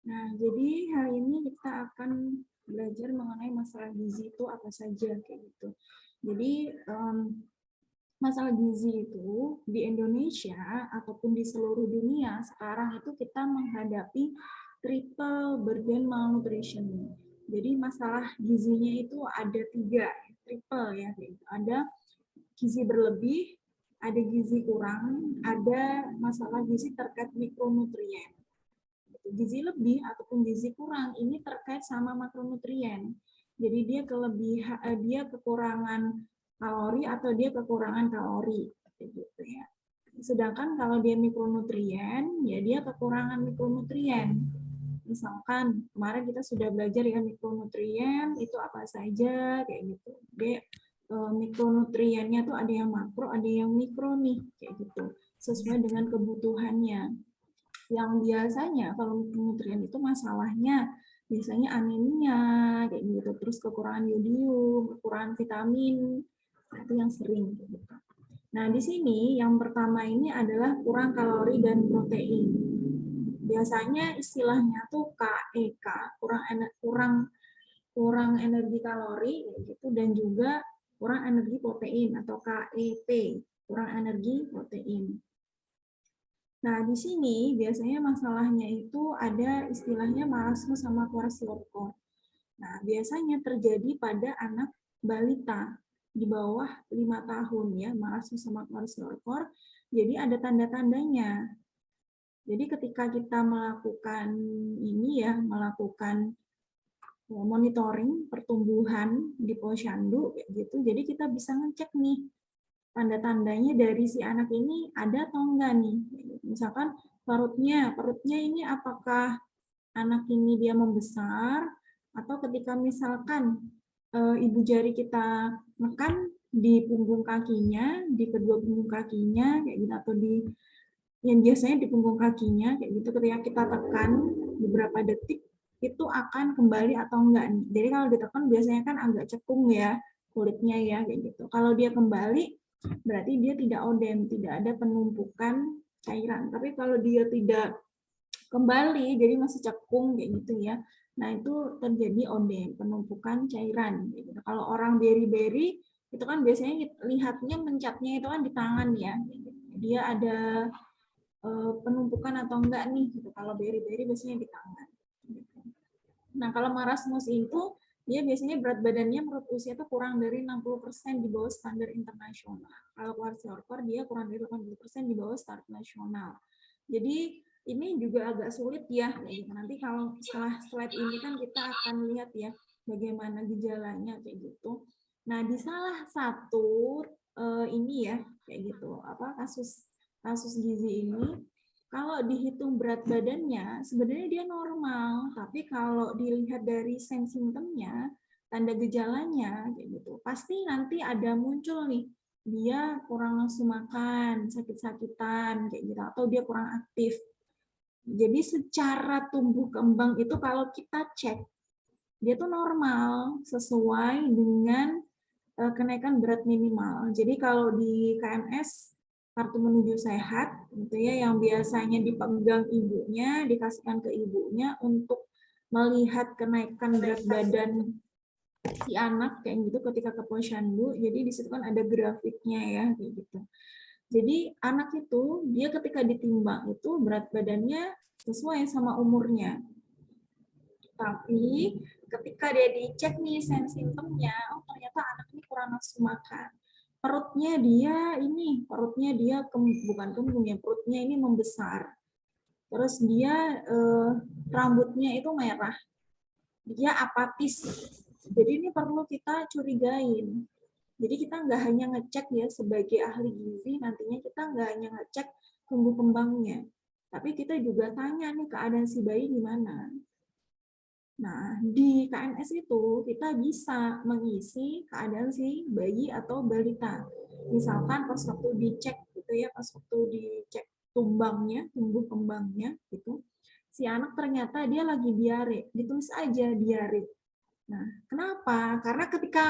Nah, jadi hari ini kita akan belajar mengenai masalah gizi itu apa saja kayak gitu. Jadi masalah gizi itu di Indonesia ataupun di seluruh dunia sekarang itu kita menghadapi triple burden malnutrition. Jadi masalah gizinya itu ada 3, triple ya. Ada gizi berlebih, ada gizi kurang, ada masalah gizi terkait mikronutrien. Gizi lebih ataupun gizi kurang ini terkait sama makronutrien. Jadi dia kekurangan kalori atau dia kekurangan kalori gitu ya. Sedangkan kalau dia mikronutrien, ya dia kekurangan mikronutrien. Misalkan kemarin kita sudah belajar ya mikronutrien itu apa saja kayak gitu. Dia mikronutriennya tuh ada yang makro, ada yang mikro nih kayak gitu. Sesuai dengan kebutuhannya. Yang biasanya kalau nutrien itu masalahnya biasanya anemia kayak gitu, terus kekurangan yodium, kekurangan vitamin, itu yang sering gitu. Nah, di sini yang pertama ini adalah kurang kalori dan protein. Biasanya istilahnya tuh KEK, kurang energi kalori gitu, dan juga kurang energi protein atau KEP, kurang energi protein. Nah, di sini biasanya masalahnya itu ada istilahnya marasme sama kwashiorkor. Nah, biasanya terjadi pada anak balita di bawah 5 tahun ya, marasme sama kwashiorkor. Jadi ada tanda-tandanya. Jadi ketika kita melakukan melakukan monitoring pertumbuhan di posyandu gitu, jadi kita bisa ngecek nih tanda-tandanya dari si anak ini ada atau enggak nih. Misalkan perutnya ini apakah anak ini dia membesar atau ketika misalkan ibu jari kita menekan di punggung kakinya, di kedua punggung kakinya kayak gitu atau di yang biasanya di punggung kakinya kayak gitu ketika kita tekan beberapa detik itu akan kembali atau enggak nih. Jadi kalau ditekan biasanya kan agak cekung ya kulitnya ya kayak gitu. Kalau dia kembali berarti dia tidak odem, tidak ada penumpukan cairan. Tapi kalau dia tidak kembali, jadi masih cekung kayak gitu ya. Nah itu terjadi odem, penumpukan cairan. Gitu. Kalau orang beri-beri itu kan biasanya lihatnya mencatnya itu kan di tangan ya. Dia ada penumpukan atau enggak nih. Gitu. Kalau beri-beri biasanya di tangan. Gitu. Nah kalau marasmus itu dia biasanya berat badannya menurut usia itu kurang dari 60% di bawah standar internasional. Kalau kwashiorkor dia kurang dari 80% di bawah standar nasional. Jadi ini juga agak sulit ya. Nanti kalau setelah slide ini kan kita akan lihat ya bagaimana gejalanya kayak gitu. Nah di salah satu ini ya kayak gitu apa kasus kasus gizi ini kalau dihitung berat badannya, sebenarnya dia normal. Tapi kalau dilihat dari simptomnya, tanda gejalanya, kayak gitu, pasti nanti ada muncul nih, dia kurang nafsu makan, sakit-sakitan, kayak gitu, atau dia kurang aktif. Jadi secara tumbuh kembang itu kalau kita cek, dia tuh normal, sesuai dengan kenaikan berat minimal. Jadi kalau di KMS kartu menuju sehat gitu ya yang biasanya dipegang ibunya dikasihkan ke ibunya untuk melihat kenaikan berat badan si anak kayak gitu ketika ke posyandu. Jadi di situ kan ada grafiknya ya kayak gitu. Jadi anak itu dia ketika ditimbang itu berat badannya sesuai sama umurnya. Tapi ketika dia dicek nih simptomnya, oh ternyata anak ini kurang nafsu makan. Perutnya dia bukan kembung ya, perutnya ini membesar. Terus dia rambutnya itu merah. Dia apatis. Jadi ini perlu kita curigain. Jadi kita nggak hanya ngecek ya sebagai ahli gizi, nantinya kita nggak hanya ngecek tumbuh kembangnya. Tapi kita juga tanya nih keadaan si bayi gimana. Nah, di KNS itu kita bisa mengisi keadaan si bayi atau balita. Misalkan pas waktu dicek gitu ya, pas waktu dicek tumbuh kembangnya gitu, si anak ternyata dia lagi diare, ditulis aja diare. Nah, kenapa? Karena ketika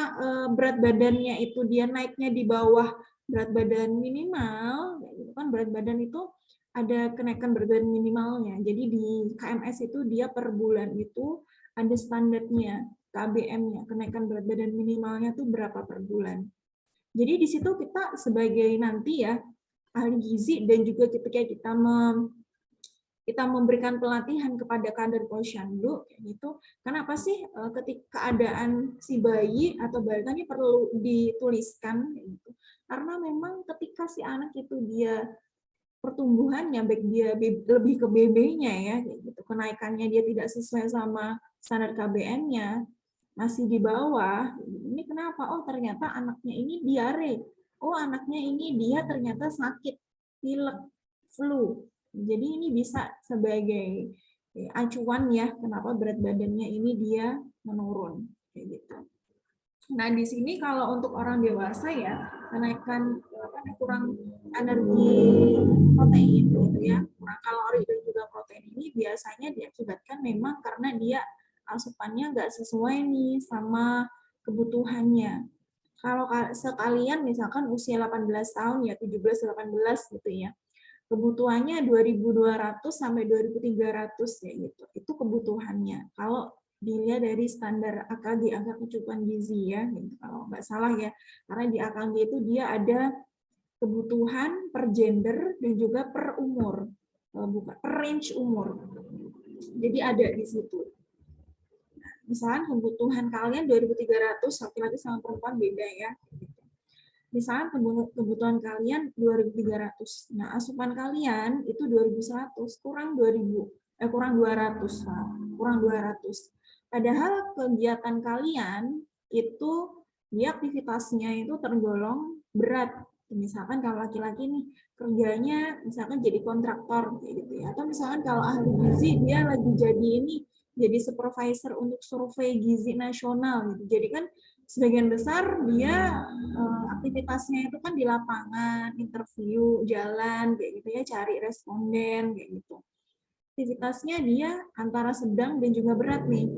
berat badannya itu dia naiknya di bawah berat badan minimal, gitu kan berat badan itu ada kenaikan berat badan minimalnya. Jadi di KMS itu dia per bulan itu ada standarnya, KBM-nya, kenaikan berat badan minimalnya tuh berapa per bulan. Jadi di situ kita sebagai nanti ya ahli gizi dan juga ketika kita memberikan pelatihan kepada kader posyandu gitu. Kenapa sih ketika keadaan si bayi atau balita ini perlu dituliskan gitu. Karena memang ketika si anak itu dia pertumbuhannya baik dia lebih ke BB-nya ya gitu. Kenaikannya dia tidak sesuai sama standar KBM-nya, masih di bawah. Ini kenapa? Oh, ternyata anaknya ini diare. Oh, anaknya ini dia ternyata sakit, pilek, flu. Jadi ini bisa sebagai acuan ya kenapa berat badannya ini dia menurun kayak gitu. Nah, di sini kalau untuk orang dewasa ya, kenaikan kurang energi protein gitu ya, kurang kalori dan juga protein ini biasanya diakibatkan memang karena dia asupannya nggak sesuai nih sama kebutuhannya. Kalau sekalian misalkan usia 18 tahun ya, 17-18 gitu ya, kebutuhannya 2.200 sampai 2.300 ya gitu. Itu kebutuhannya. Kalau dilihat dari standar AKG, angka kecukupan gizi ya, gitu, kalau nggak salah ya. Karena di AKG itu dia ada kebutuhan per gender dan juga per umur, bukan per range umur. Jadi ada di situ. Misalnya kebutuhan kalian 2.300, laki-laki sama perempuan beda ya. Misalnya kebutuhan kalian 2.300. Nah, asupan kalian itu 2.100, kurang 2.000, kurang 200, kurang 200. Padahal kegiatan kalian itu dia aktivitasnya itu tergolong berat. Misalkan kalau laki-laki nih kerjanya misalkan jadi kontraktor kayak gitu ya. Atau misalkan kalau ahli gizi dia lagi jadi supervisor untuk survei gizi nasional gitu. Jadi kan sebagian besar dia aktivitasnya itu kan di lapangan, interview, jalan, kayak gitu ya, cari responden, kayak gitu. Aktivitasnya dia antara sedang dan juga berat nih.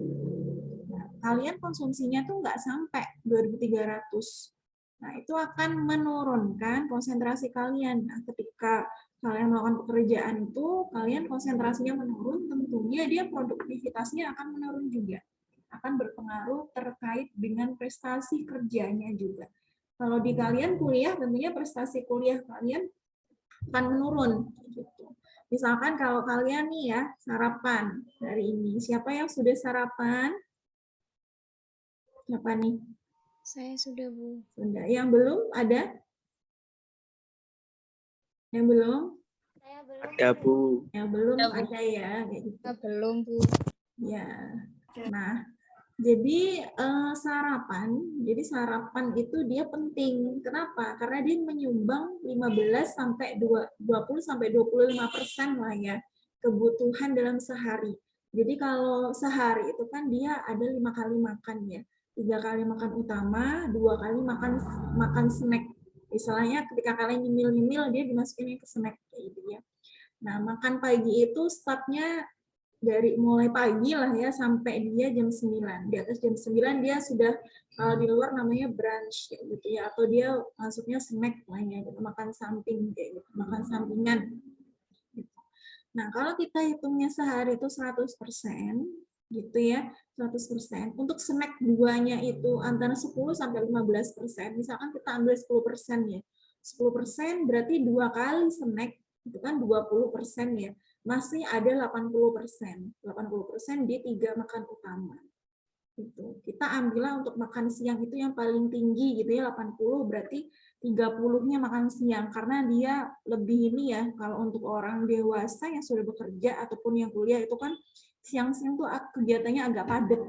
Nah, kalian konsumsinya tuh nggak sampai 2.300. Nah, itu akan menurunkan konsentrasi kalian. Nah, ketika kalian melakukan pekerjaan itu, kalian konsentrasinya menurun, tentunya dia produktivitasnya akan menurun juga. Akan berpengaruh terkait dengan prestasi kerjanya juga. Kalau di kalian kuliah, tentunya prestasi kuliah kalian akan menurun. Gitu. Misalkan kalau kalian nih ya, sarapan hari ini. Siapa yang sudah sarapan? Siapa nih? Saya sudah, Bu. Sudah. Yang belum ada? Yang belum? Saya belum. Ada, Bu. Yang belum ada ya. Kayak gitu. Belum, Bu. Ya. Nah, jadi jadi sarapan itu dia penting. Kenapa? Karena dia menyumbang 15 sampai 20 sampai 25% lah ya kebutuhan dalam sehari. Jadi kalau sehari itu kan dia ada 5 kali makan ya. 3 kali makan utama, 2 kali makan snack. Misalnya ketika kalian nyemil-nyemil dia dimasukin ke snack kayak gitu ya. Nah, makan pagi itu startnya dari mulai pagi lah ya sampai dia jam 9. Di atas jam 9 dia sudah di luar namanya brunch kayak gitu ya, atau dia masuknya snack lah ya, gitu, makan samping kayak gitu, makan sampingan. Gitu. Nah, kalau kita hitungnya sehari itu 100% gitu ya, 100%. Untuk snack duanya itu antara 10 sampai 15%. Misalkan kita ambil 10% ya. 10% berarti 2 kali snack itu kan 20% ya. Masih ada 80%. 80% di 3 makan utama. Gitu. Kita ambillah untuk makan siang itu yang paling tinggi gitu ya, 80, berarti 30-nya makan siang karena dia lebih ini ya, kalau untuk orang dewasa yang sudah bekerja ataupun yang kuliah itu kan siang-siang tuh kegiatannya agak padat.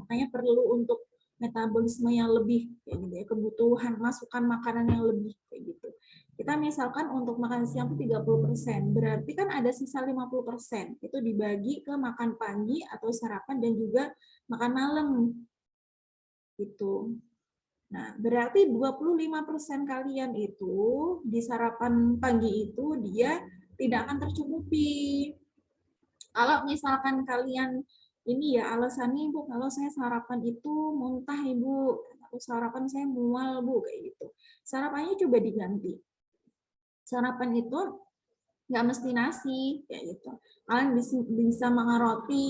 Makanya perlu untuk metabolisme yang lebih kayak gitu ya, kebutuhan masukan makanan yang lebih kayak gitu. Kita misalkan untuk makan siang itu 30%, berarti kan ada sisa 50%. Itu dibagi ke makan pagi atau sarapan dan juga makan malam. Gitu. Nah, berarti 25% kalian itu di sarapan pagi itu dia tidak akan tercukupi. Kalau misalkan kalian ini ya alasannya Ibu, kalau saya sarapan itu muntah Ibu, atau sarapan saya mual Bu, kayak gitu. Sarapannya coba diganti. Sarapan itu nggak mesti nasi kayak gitu. Kalian bisa makan roti,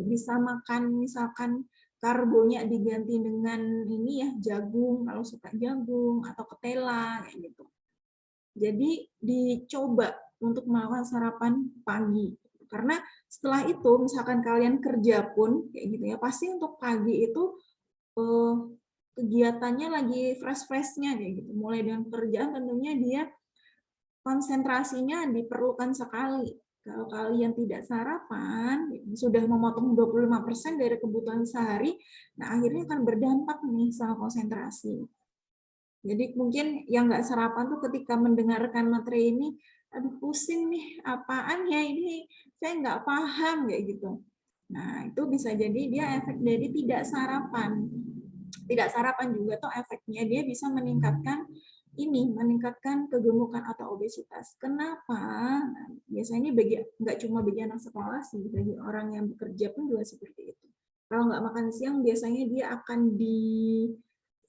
bisa makan misalkan karbonya diganti dengan ini ya, jagung kalau suka jagung, atau ketela kayak gitu. Jadi dicoba untuk melakukan sarapan pagi, karena setelah itu misalkan kalian kerja pun kayak gitu ya, pasti untuk pagi itu kegiatannya lagi fresh-freshnya kayak gitu. Mulai dengan kerjaan tentunya dia konsentrasinya diperlukan sekali. Kalau kalian tidak sarapan, sudah memotong 25% dari kebutuhan sehari, nah akhirnya akan berdampak nih sama konsentrasi. Jadi mungkin yang nggak sarapan tuh ketika mendengarkan materi ini, aduh pusing nih, apaan ya ini, saya nggak paham, kayak gitu. Nah, itu bisa jadi dia efek dari tidak sarapan. Tidak sarapan juga tuh efeknya dia bisa meningkatkan kegemukan atau obesitas. Kenapa? Nah, biasanya bagi nggak cuma bagi anak sekolah sih, bagi orang yang bekerja pun juga seperti itu. Kalau nggak makan siang, biasanya dia akan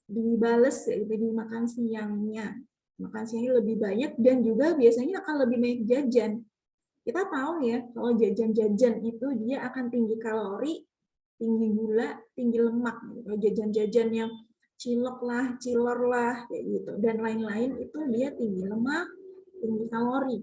dibales ya, di makan siangnya. Makan siangnya lebih banyak dan juga biasanya akan lebih banyak jajan. Kita tahu ya, kalau jajan-jajan itu dia akan tinggi kalori, tinggi gula, tinggi lemak. Kalau jajan-jajan yang cilok lah, cilor lah, kayak gitu, dan lain-lain itu dia tinggi lemak, tinggi kalori.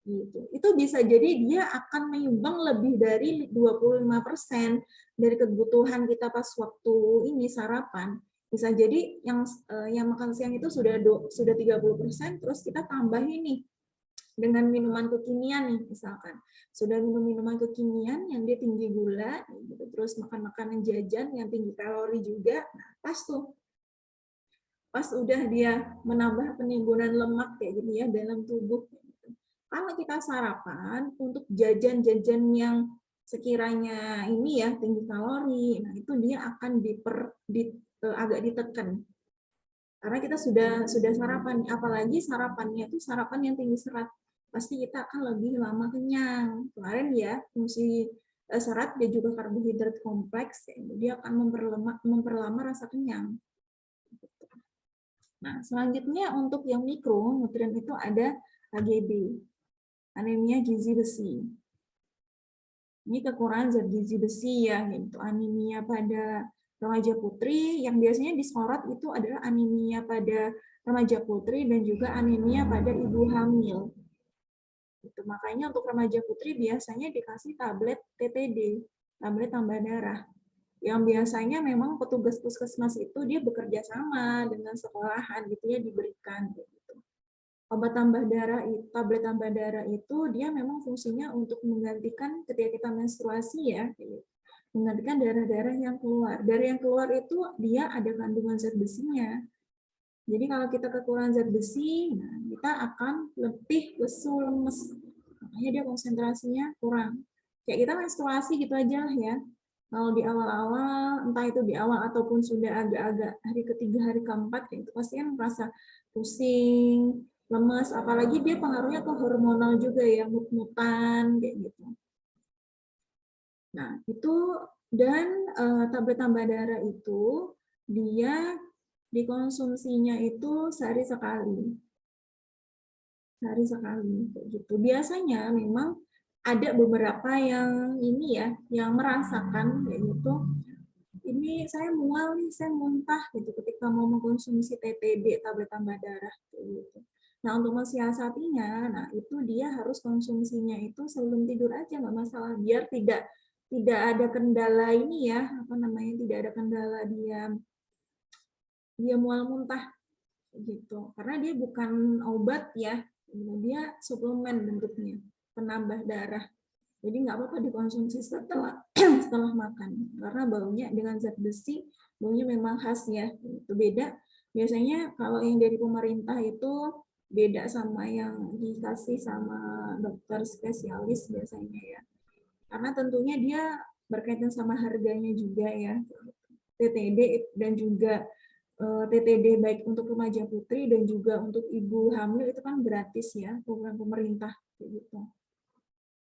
Gitu. Itu bisa jadi dia akan menyumbang lebih dari 25% dari kebutuhan kita pas waktu ini sarapan. Bisa jadi yang makan siang itu sudah 30%, terus kita tambah ini dengan minuman kekinian nih misalkan. Sudah minum minuman kekinian yang dia tinggi gula, gitu. Terus makan makanan jajan yang tinggi kalori juga, nah, pas tuh. Pas udah dia menambah penimbunan lemak kayak gitu ya dalam tubuh. Kalau kita sarapan untuk jajan-jajan yang sekiranya ini ya tinggi kalori, nah itu dia akan agak ditekan. Karena kita sudah sarapan, apalagi sarapannya itu sarapan yang tinggi serat, pasti kita akan lebih lama kenyang. Kemarin ya fungsi serat dan juga karbohidrat kompleks, dia akan memperlama rasa kenyang. Nah, selanjutnya untuk yang mikronutrien itu ada AGB, anemia gizi besi. Ini kekurangan zat gizi besi ya, yaitu anemia pada remaja putri. Yang biasanya disorot itu adalah anemia pada remaja putri dan juga anemia pada ibu hamil. Itu makanya untuk remaja putri biasanya dikasih tablet TTD, tablet tambah darah. Yang biasanya memang petugas puskesmas itu dia bekerja sama dengan sekolahan gitu ya, diberikan gitu. Obat tambah darah, tablet tambah darah itu dia memang fungsinya untuk menggantikan ketika kita menstruasi ya, menggantikan darah-darah yang keluar. Darah yang keluar itu dia ada kandungan zat besinya. Jadi kalau kita kekurangan zat besi, nah kita akan lebih lesu, lemes. Makanya dia konsentrasinya kurang. Kayak kita menstruasi gitu aja lah ya. Kalau di awal-awal, entah itu di awal ataupun sudah agak-agak hari ketiga, hari keempat, itu pasti kan merasa pusing, lemes, apalagi dia pengaruhnya ke hormonal juga ya, mut-mutan, kayak gitu. Nah, itu dan tablet tambah darah itu, dia dikonsumsinya itu sehari sekali. Sehari sekali, kayak gitu. Biasanya memang ada beberapa yang ini ya, yang merasakan kayak gitu, ini saya mual nih, saya muntah gitu ketika mau mengkonsumsi TTD, tablet tambah darah gitu. Nah, untuk mensiasatinya, nah itu dia harus konsumsinya itu sebelum tidur aja, nggak masalah, biar tidak ada kendala ini ya, apa namanya, tidak ada kendala dia mual muntah gitu. Karena dia bukan obat ya, dia suplemen bentuknya, penambah darah. Jadi nggak apa-apa dikonsumsi setelah setelah makan, karena baunya dengan zat besi, baunya memang khas ya. Itu beda. Biasanya kalau yang dari pemerintah itu beda sama yang dikasih sama dokter spesialis biasanya ya. Karena tentunya dia berkaitan sama harganya juga ya. TTD dan juga TTD baik untuk remaja putri dan juga untuk ibu hamil itu kan gratis ya, program pemerintah gitu.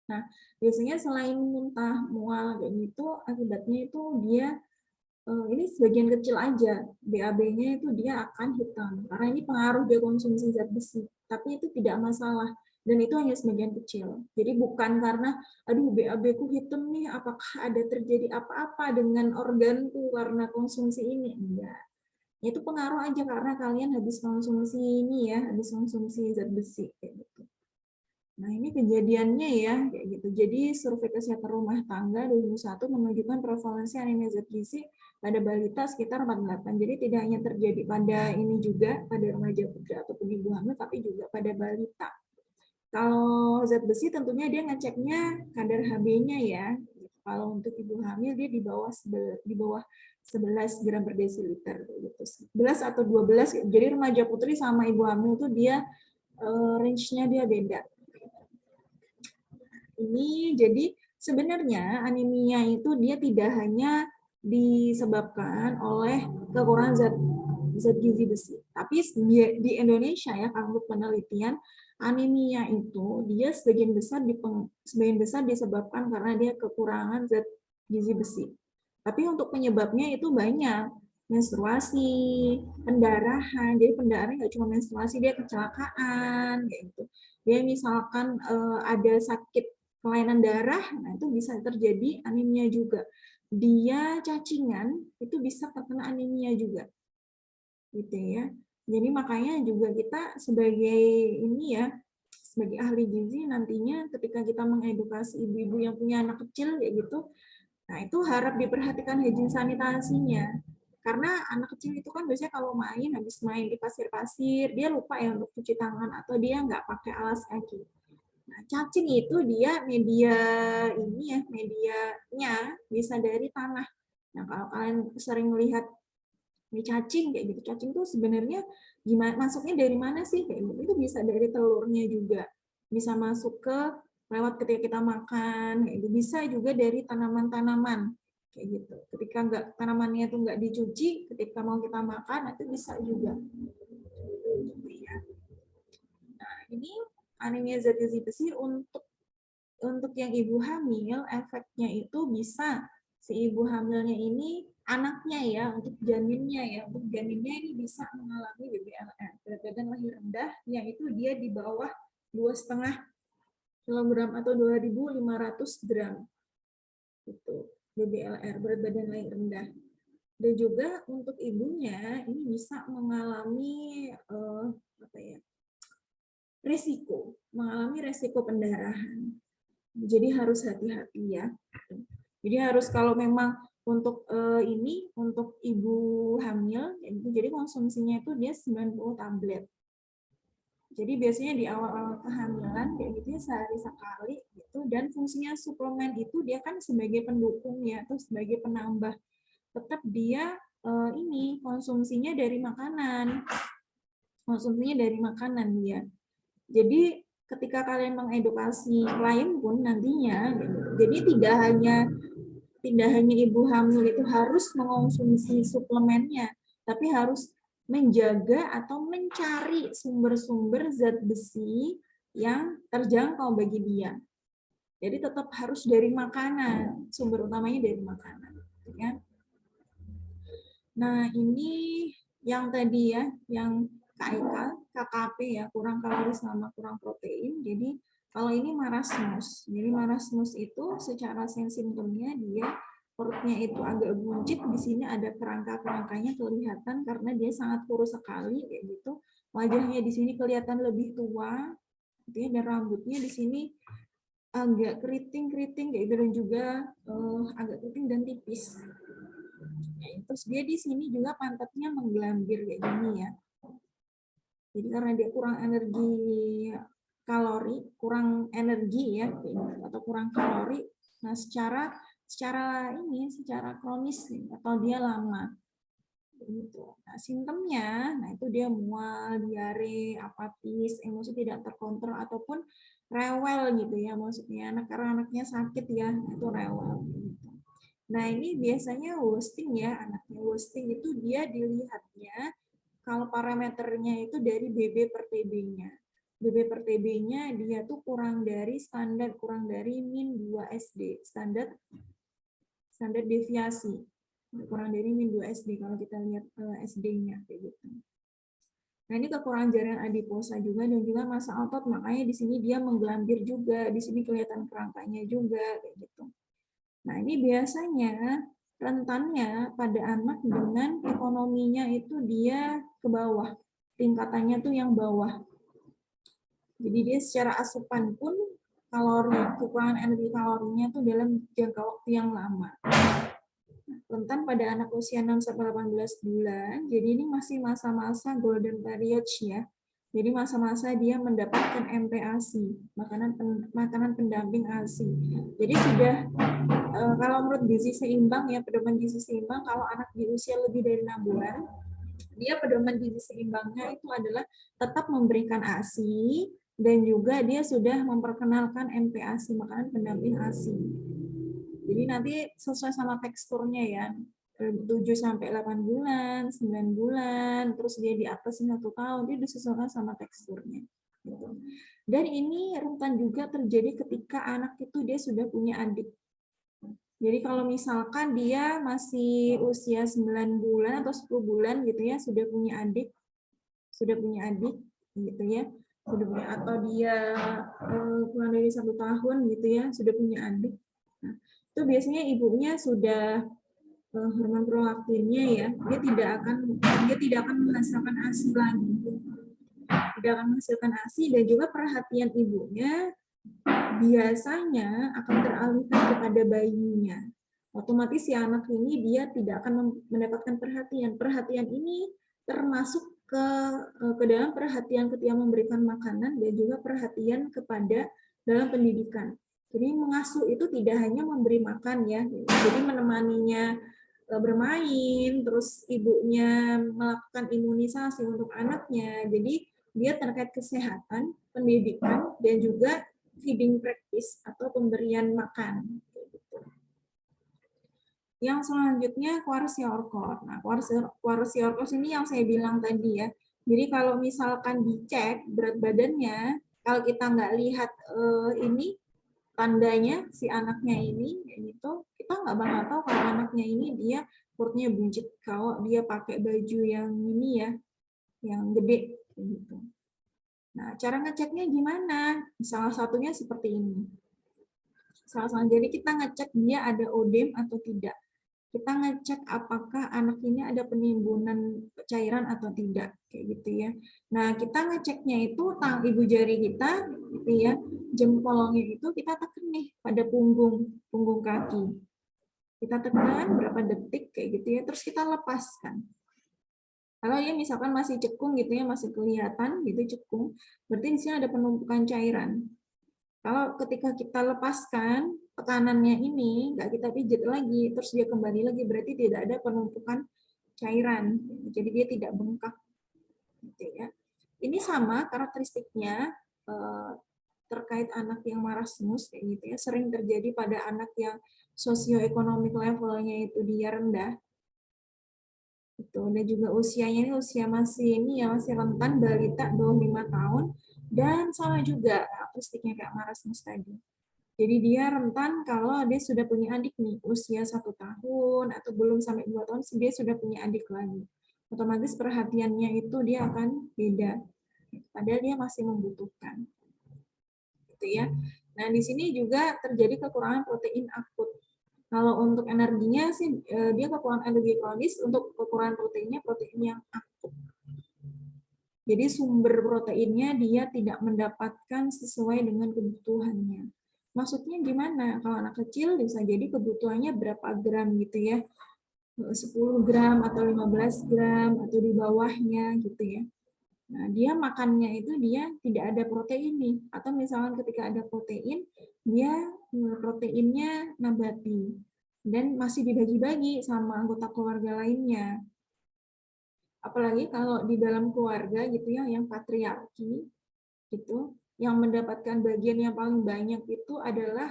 Nah, biasanya selain muntah, mual kayak gitu, akibatnya itu dia ini sebagian kecil aja, BAB-nya itu dia akan hitam. Karena ini pengaruh dia konsumsi zat besi. Tapi itu tidak masalah. Dan itu hanya sebagian kecil. Jadi bukan karena, aduh BAB ku hitam nih, apakah ada terjadi apa-apa dengan organku karena konsumsi ini? Enggak. Itu pengaruh aja karena kalian habis konsumsi ini ya, habis konsumsi zat besi kayak gitu. Nah, ini kejadiannya ya, kayak gitu. Jadi, survei kesehatan rumah tangga 2001 menunjukkan prevalensi anemia zat gizi pada balita sekitar 48. Jadi, tidak hanya terjadi pada ini juga, pada remaja muda ataupun ibu hamil, tapi juga pada balita. Kalau zat besi tentunya dia ngeceknya kadar Hb-nya ya. Kalau untuk ibu hamil dia di bawah 11 gram per desiliter gitu. 11 atau 12. Jadi remaja putri sama ibu hamil tuh dia range-nya dia beda. Ini jadi sebenarnya anemia itu dia tidak hanya disebabkan oleh kekurangan zat gizi besi. Tapi di Indonesia ya, kalau penelitian anemia itu dia sebagian besar disebabkan karena dia kekurangan zat gizi besi. Tapi untuk penyebabnya itu banyak, menstruasi, pendarahan. Jadi pendarahan nggak cuma menstruasi, dia kecelakaan, kayak gitu. Dia misalkan ada sakit kelainan darah, nah itu bisa terjadi anemia juga. Dia cacingan, itu bisa terkena anemia juga. Gitu ya. Jadi makanya juga kita sebagai ini ya, sebagai ahli gizi nantinya ketika kita mengedukasi ibu-ibu yang punya anak kecil kayak gitu, nah itu harap diperhatikan higien sanitasinya. Karena anak kecil itu kan biasanya kalau main, habis main di pasir-pasir, dia lupa ya untuk cuci tangan atau dia nggak pakai alas kaki. Nah, cacing itu dia media ini ya, medianya bisa dari tanah. Nah, kalau kalian sering melihat ini cacing kayak gitu, cacing tuh sebenarnya gimana masuknya dari mana sih kayak gitu? Itu bisa dari telurnya juga, bisa masuk ke lewat ketika kita makan, kayak gitu. Bisa juga dari tanaman-tanaman kayak gitu. Ketika nggak tanamannya itu nggak dicuci, ketika mau kita makan itu bisa juga. Nah, ini anemia zat gizi besi untuk yang ibu hamil, efeknya itu bisa si ibu hamilnya ini anaknya ya, untuk janinnya ini bisa mengalami BBLR, berat badan lahir rendah, yaitu dia di bawah 2,5 kilogram atau 2.500 gram. Itu BBLR, berat badan lahir rendah. Dan juga untuk ibunya ini bisa mengalami mengalami resiko pendarahan. Jadi harus hati-hati ya. Jadi harus kalau memang untuk untuk ibu hamil, jadi konsumsinya itu dia 90 tablet. Jadi biasanya di awal-awal kehamilan kayak gitu ya, sehari sekali gitu, dan fungsinya suplemen itu dia kan sebagai pendukung ya atau sebagai penambah. Tetap dia ini konsumsinya dari makanan. Konsumsinya dari makanan dia. Jadi ketika kalian mengedukasi klien pun nantinya, jadi tidak hanya ibu hamil itu harus mengonsumsi suplemennya, tapi harus menjaga atau mencari sumber-sumber zat besi yang terjangkau bagi dia. Jadi tetap harus dari makanan, sumber utamanya dari makanan. Ya. Nah ini yang tadi ya, yang KIK, KKP ya, kurang kalori sama kurang protein. Jadi kalau ini marasmus, jadi marasmus itu secara simptomnya dia perutnya itu agak buncit, di sini ada kerangka-kerangkanya kelihatan karena dia sangat kurus sekali kayak gitu. Wajahnya di sini kelihatan lebih tua, gitu ya, dan rambutnya di sini agak keriting-keriting kayak gitu, dan juga agak keriting dan tipis. Terus dia di sini juga pantatnya menggelambir kayak gini ya. Jadi karena dia kurang kurang energi ya, atau kurang kalori. Nah, secara kronis atau dia lama. Gitu. Nah, simptomnya, nah itu dia mual, diare, apatis, emosi tidak terkontrol ataupun rewel gitu ya, maksudnya karena anaknya sakit ya, itu rewel. Gitu. Nah, ini biasanya wasting ya, anaknya wasting itu dia dilihatnya kalau parameternya itu dari BB per TB-nya. BB per TB-nya dia tuh kurang dari min 2 SD, standar deviasi. Kurang dari min 2 SD kalau kita lihat SD-nya kayak gitu. Nah, ini kekurangan jaringan adiposa juga dan juga massa otot, makanya di sini dia menggelambir juga, di sini kelihatan kerangkanya juga kayak gitu. Nah, ini biasanya rentannya pada anak dengan ekonominya itu dia ke bawah, tingkatannya tuh yang bawah. Jadi dia secara asupan pun kalori, kekurangan energi kalorinya tuh dalam jangka waktu yang lama. Rentan pada anak usia 6-18 bulan, jadi ini masih masa-masa golden period ya. Jadi masa-masa dia mendapatkan MPASI, makanan pendamping ASI. Jadi sudah kalau menurut gizi seimbang ya, pedoman gizi seimbang, kalau anak di usia lebih dari 6 bulan, dia pedoman gizi seimbangnya itu adalah tetap memberikan ASI dan juga dia sudah memperkenalkan MPASI, makanan pendamping ASI. Jadi nanti sesuai sama teksturnya ya. 7-8 bulan, 9 bulan, terus dia di atas 1 tahun, dia disesuaikan sama teksturnya. Gitu. Dan ini rentan juga terjadi ketika anak itu dia sudah punya adik. Jadi kalau misalkan dia masih usia 9 bulan atau 10 bulan gitu ya, sudah punya adik gitu ya, sudah punya, atau dia kurang dari 1 tahun gitu ya, sudah punya adik. Nah, itu biasanya ibunya sudah hormon prolaktinnya ya, dia tidak akan menghasilkan ASI lagi. Tidak akan menghasilkan ASI dan juga perhatian ibunya biasanya akan teralihkan kepada bayinya. Otomatis si anak ini dia tidak akan mendapatkan perhatian. Perhatian ini termasuk ke dalam perhatian ketika memberikan makanan dan juga perhatian kepada dalam pendidikan. Jadi mengasuh itu tidak hanya memberi makan ya, jadi menemaninya bermain, terus ibunya melakukan imunisasi untuk anaknya. Jadi dia terkait kesehatan, pendidikan, dan juga feeding practice atau pemberian makan. Yang selanjutnya kwashiorkor. Nah, kwashiorkor ini yang saya bilang tadi ya. Jadi kalau misalkan dicek berat badannya, kalau kita nggak lihat ini tandanya si anaknya ini, gitu, kita nggak bakal tahu kalau anaknya ini dia perutnya buncit kalau dia pakai baju yang ini ya, yang gede gitu. Nah, cara ngeceknya gimana? Salah satunya seperti ini. Jadi kita ngecek dia ada odem atau tidak. Kita ngecek apakah anak ini ada penimbunan cairan atau tidak, kayak gitu ya. Nah, kita ngeceknya itu ibu jari kita, gitu ya, jempolnya itu kita tekan nih pada punggung kaki. Kita tekan berapa detik kayak gitu ya, terus kita lepaskan. Kalau ya misalkan masih cekung gitu ya, masih kelihatan gitu cekung, berarti di sini ada penumpukan cairan. Kalau ketika kita lepaskan tekanannya ini, nggak kita pijit lagi, terus dia kembali lagi, berarti tidak ada penumpukan cairan. Jadi dia tidak bengkak. Gitu ya. Ini sama karakteristiknya terkait anak yang marasmus kayak gitu ya, sering terjadi pada anak yang sosioekonomik levelnya itu dia rendah. Itu. Dan juga usianya ini usia masih rentan, balita 25 tahun, dan sama juga karakteristiknya kayak marasmus tadi. Jadi dia rentan kalau dia sudah punya adik nih, usia 1 tahun atau belum sampai 2 tahun, dia sudah punya adik lagi. Otomatis perhatiannya itu dia akan beda. Padahal dia masih membutuhkan. Gitu ya. Nah, di sini juga terjadi kekurangan protein akut. Kalau untuk energinya sih, dia kekurangan energi kronis, untuk kekurangan proteinnya protein yang akut. Jadi sumber proteinnya dia tidak mendapatkan sesuai dengan kebutuhannya. Maksudnya gimana? Kalau anak kecil bisa jadi kebutuhannya berapa gram gitu ya. 10 gram atau 15 gram atau di bawahnya gitu ya. Nah, dia makannya itu dia tidak ada protein nih. Atau misalkan ketika ada protein, dia proteinnya nabati. Dan masih dibagi-bagi sama anggota keluarga lainnya. Apalagi kalau di dalam keluarga gitu ya, yang patriarki, gitu, yang mendapatkan bagian yang paling banyak itu adalah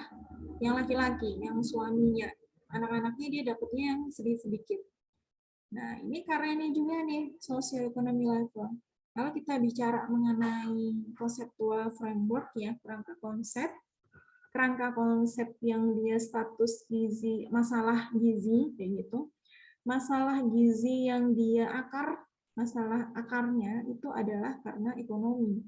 yang laki-laki, yang suaminya. Anak-anaknya dia dapatnya yang sedikit-sedikit. Nah, ini karena ini juga nih, socioeconomic level. Kalau kita bicara mengenai conceptual framework ya, kerangka konsep yang dia status gizi, masalah gizi, kayak gitu. Masalah gizi yang dia akar masalah akarnya itu adalah karena ekonomi.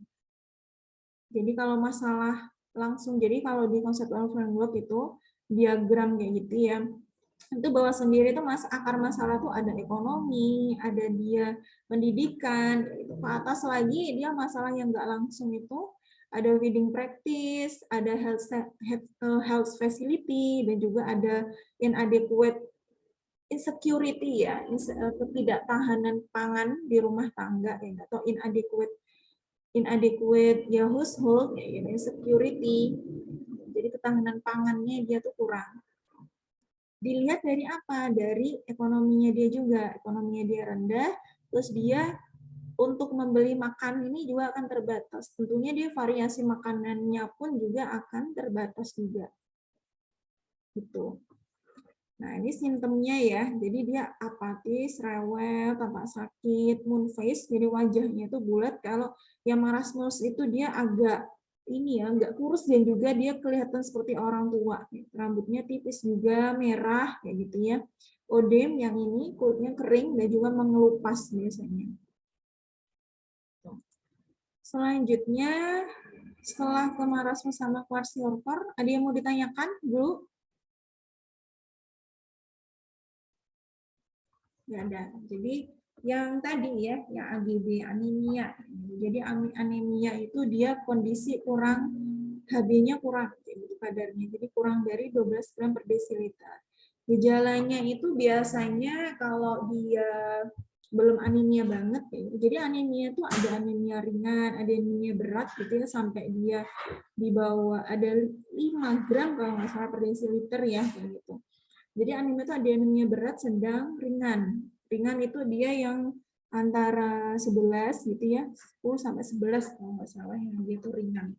Jadi kalau masalah langsung, jadi kalau di conceptual framework itu diagram kayak gitu ya, itu bahwa sendiri itu akar masalah tuh ada ekonomi, ada dia pendidikan, itu ke atas lagi dia masalah yang nggak langsung itu ada feeding practice, ada health facility, dan juga ada inadequate insecurity ya, ketidaktahanan pangan di rumah tangga ya, atau inadequate ya household ya, insecurity. Jadi ketahanan pangannya dia tuh kurang. Dilihat dari apa? Dari ekonominya dia juga. Ekonominya dia rendah, terus dia untuk membeli makan ini juga akan terbatas. Tentunya dia variasi makanannya pun juga akan terbatas juga. Gitu. Nah, ini simptomnya ya. Jadi dia apatis, rewel, tampak sakit, moon face, jadi wajahnya itu bulat. Kalau yang marasmus itu dia agak ini ya, nggak kurus dan juga dia kelihatan seperti orang tua. Rambutnya tipis juga, merah kayak gitu ya. Odem yang ini kulitnya kering dan juga mengelupas biasanya. Selanjutnya, setelah ke marasmus sama kwashiorkor, ada yang mau ditanyakan dulu? Nggak ada. Jadi yang tadi ya, yang AGB, anemia. Jadi anemia itu dia kondisi kurang, HB-nya kurang, gitu kadarnya. Jadi kurang dari 12 gram per desiliter. Gejalanya itu biasanya kalau dia belum anemia banget ya. Jadi anemia itu ada anemia ringan, ada anemia berat gitu ya, sampai dia di bawah ada 5 gram kalau nggak salah per desiliter ya kayak gitu. Jadi anemia itu ada anemia berat, sedang, ringan. Ringan itu dia yang antara 11 gitu ya, 10 sampai 11 kalau nggak salah yang dia itu ringan.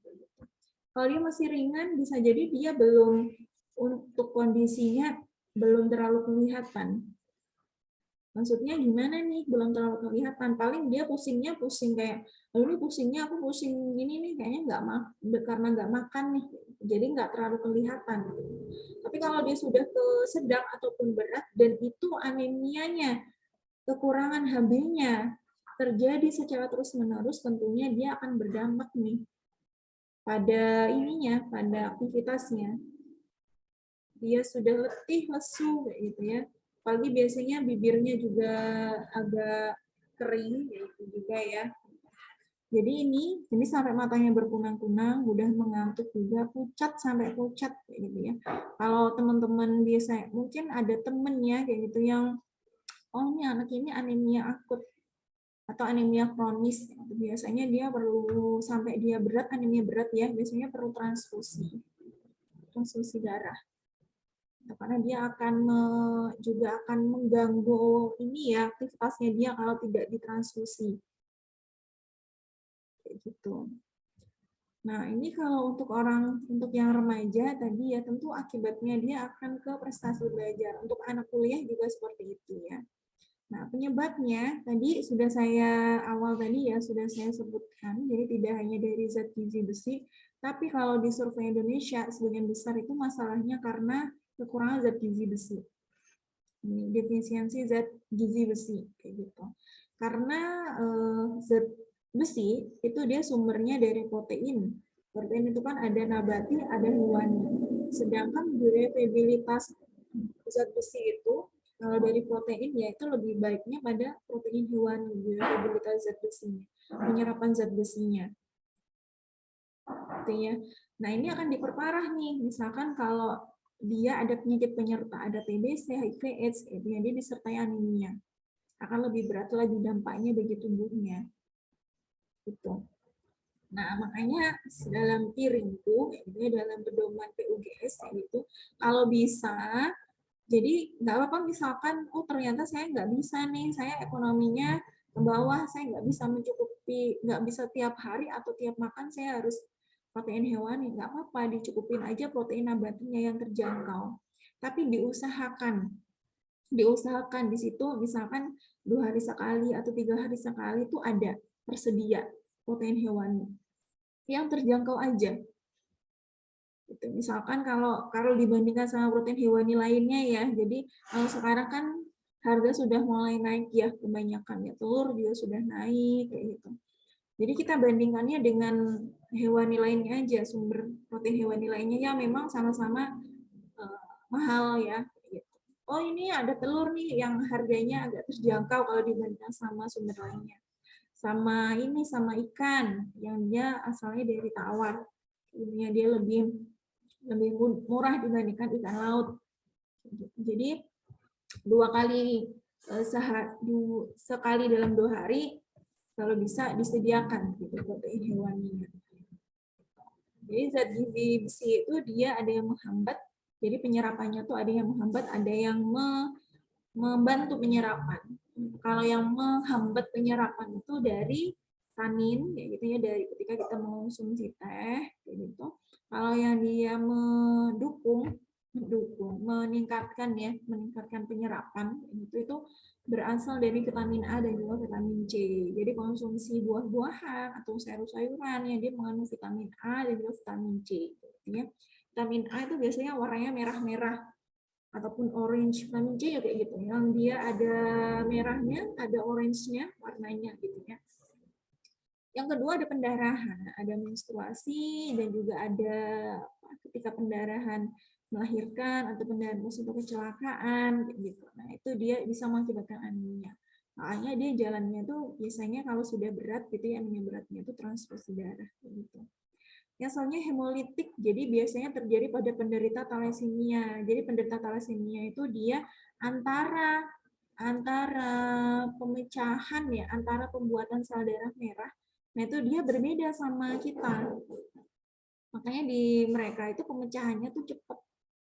Kalau dia masih ringan, bisa jadi dia belum, untuk kondisinya belum terlalu kelihatan. Maksudnya gimana nih, belum terlalu kelihatan. Paling dia pusingnya pusing kayak, ini pusingnya aku pusing gini nih, kayaknya karena nggak makan nih. Jadi nggak terlalu kelihatan. Tapi kalau dia sudah ke sedang ataupun berat, dan itu anemianya, kekurangan HB-nya, terjadi secara terus-menerus, tentunya dia akan berdampak nih pada ininya, pada aktivitasnya. Dia sudah letih, lesu, kayak gitu ya. Apalagi biasanya bibirnya juga agak kering, gitu juga ya. Jadi ini sampai matanya berkunang-kunang, mudah mengantuk juga, pucat sampai pucat kayak gitu ya. Kalau teman-teman biasa mungkin ada temen ya kayak gitu yang oh ini anak ini anemia akut atau anemia kronis. Biasanya dia perlu sampai dia berat, anemia berat ya, biasanya perlu transfusi darah. Karena dia akan juga akan mengganggu ini ya aktivitasnya dia kalau tidak ditransfusi. Kayak gitu. Nah, ini kalau untuk yang remaja tadi ya tentu akibatnya dia akan ke prestasi belajar. Untuk anak kuliah juga seperti itu ya. Nah, penyebabnya tadi sudah saya sudah saya sebutkan. Jadi tidak hanya dari zat gizi besi, tapi kalau di survei Indonesia sebagian besar itu masalahnya karena kekurangan zat gizi besi. Ini defisiensi zat gizi besi kayak gitu. Karena zat besi itu dia sumbernya dari protein. Protein itu kan ada nabati, ada hewani. Sedangkan derivabilitas zat besi itu kalau dari protein ya itu lebih baiknya pada protein hewani, derivabilitas zat besinya, penyerapan zat besinya. Artinya, nah ini akan diperparah nih. Misalkan kalau dia ada penyakit penyerta, ada TBC, HIV, AIDS, dia disertai anemia, akan lebih berat lagi dampaknya bagi tubuhnya. Gitu. Nah, makanya dalam piringku, dalam pedoman PUGS, gitu, kalau bisa, jadi nggak apa-apa misalkan, oh ternyata saya nggak bisa nih, saya ekonominya ke bawah, saya nggak bisa mencukupi, nggak bisa tiap hari atau tiap makan saya harus protein hewani, nggak apa-apa, dicukupin aja protein nabatinya yang terjangkau. Tapi diusahakan di situ misalkan 2 hari sekali atau 3 hari sekali itu ada tersedia protein hewani yang terjangkau aja. Gitu. Misalkan kalau dibandingkan sama protein hewani lainnya ya, jadi kalau sekarang kan harga sudah mulai naik ya, kebanyakan ya, telur juga sudah naik kayak gitu. Jadi kita bandingkannya dengan hewani lainnya aja, sumber protein hewani lainnya ya memang sama-sama mahal ya. Oh ini ada telur nih yang harganya agak terjangkau kalau dibandingkan sama sumber lainnya. Sama ini, sama ikan yang dia asalnya dari tawar. Dia lebih murah dibandingkan ikan laut. Jadi 2 kali sekali dalam 2 hari kalau bisa disediakan gitu protein hewaninya. Jadi zat gizi besi itu dia ada yang menghambat, jadi penyerapannya tuh ada yang menghambat, ada yang membantu penyerapan. Kalau yang menghambat penyerapan itu dari tanin, ya gitu ya, dari ketika kita mengonsumsi teh, kayak gitu. Kalau yang dia meningkatkan penyerapan, itu berasal dari vitamin A dan juga vitamin C. Jadi konsumsi buah-buahan atau sayur-sayuran yang dia mengandung vitamin A dan juga vitamin C. Ya. Vitamin A itu biasanya warnanya merah-merah ataupun orange. Vitamin C ya kayak gitu. Yang dia ada merahnya, ada orange-nya warnanya gitu ya. Yang kedua ada pendarahan, ada menstruasi dan juga ada ketika pendarahan melahirkan atau pendarahan atau kecelakaan gitu. Nah, itu dia bisa mengakibatkan anemia. Makanya dia jalannya tuh biasanya kalau sudah berat gitu ya, anemia beratnya itu transfusi darah gitu. Yang selanjutnya hemolitik, jadi biasanya terjadi pada penderita thalassemia. Jadi penderita thalassemia itu dia antara pemecahan ya, antara pembuatan sel darah merah. Nah, itu dia berbeda sama kita. Makanya di mereka itu pemecahannya tuh cepat,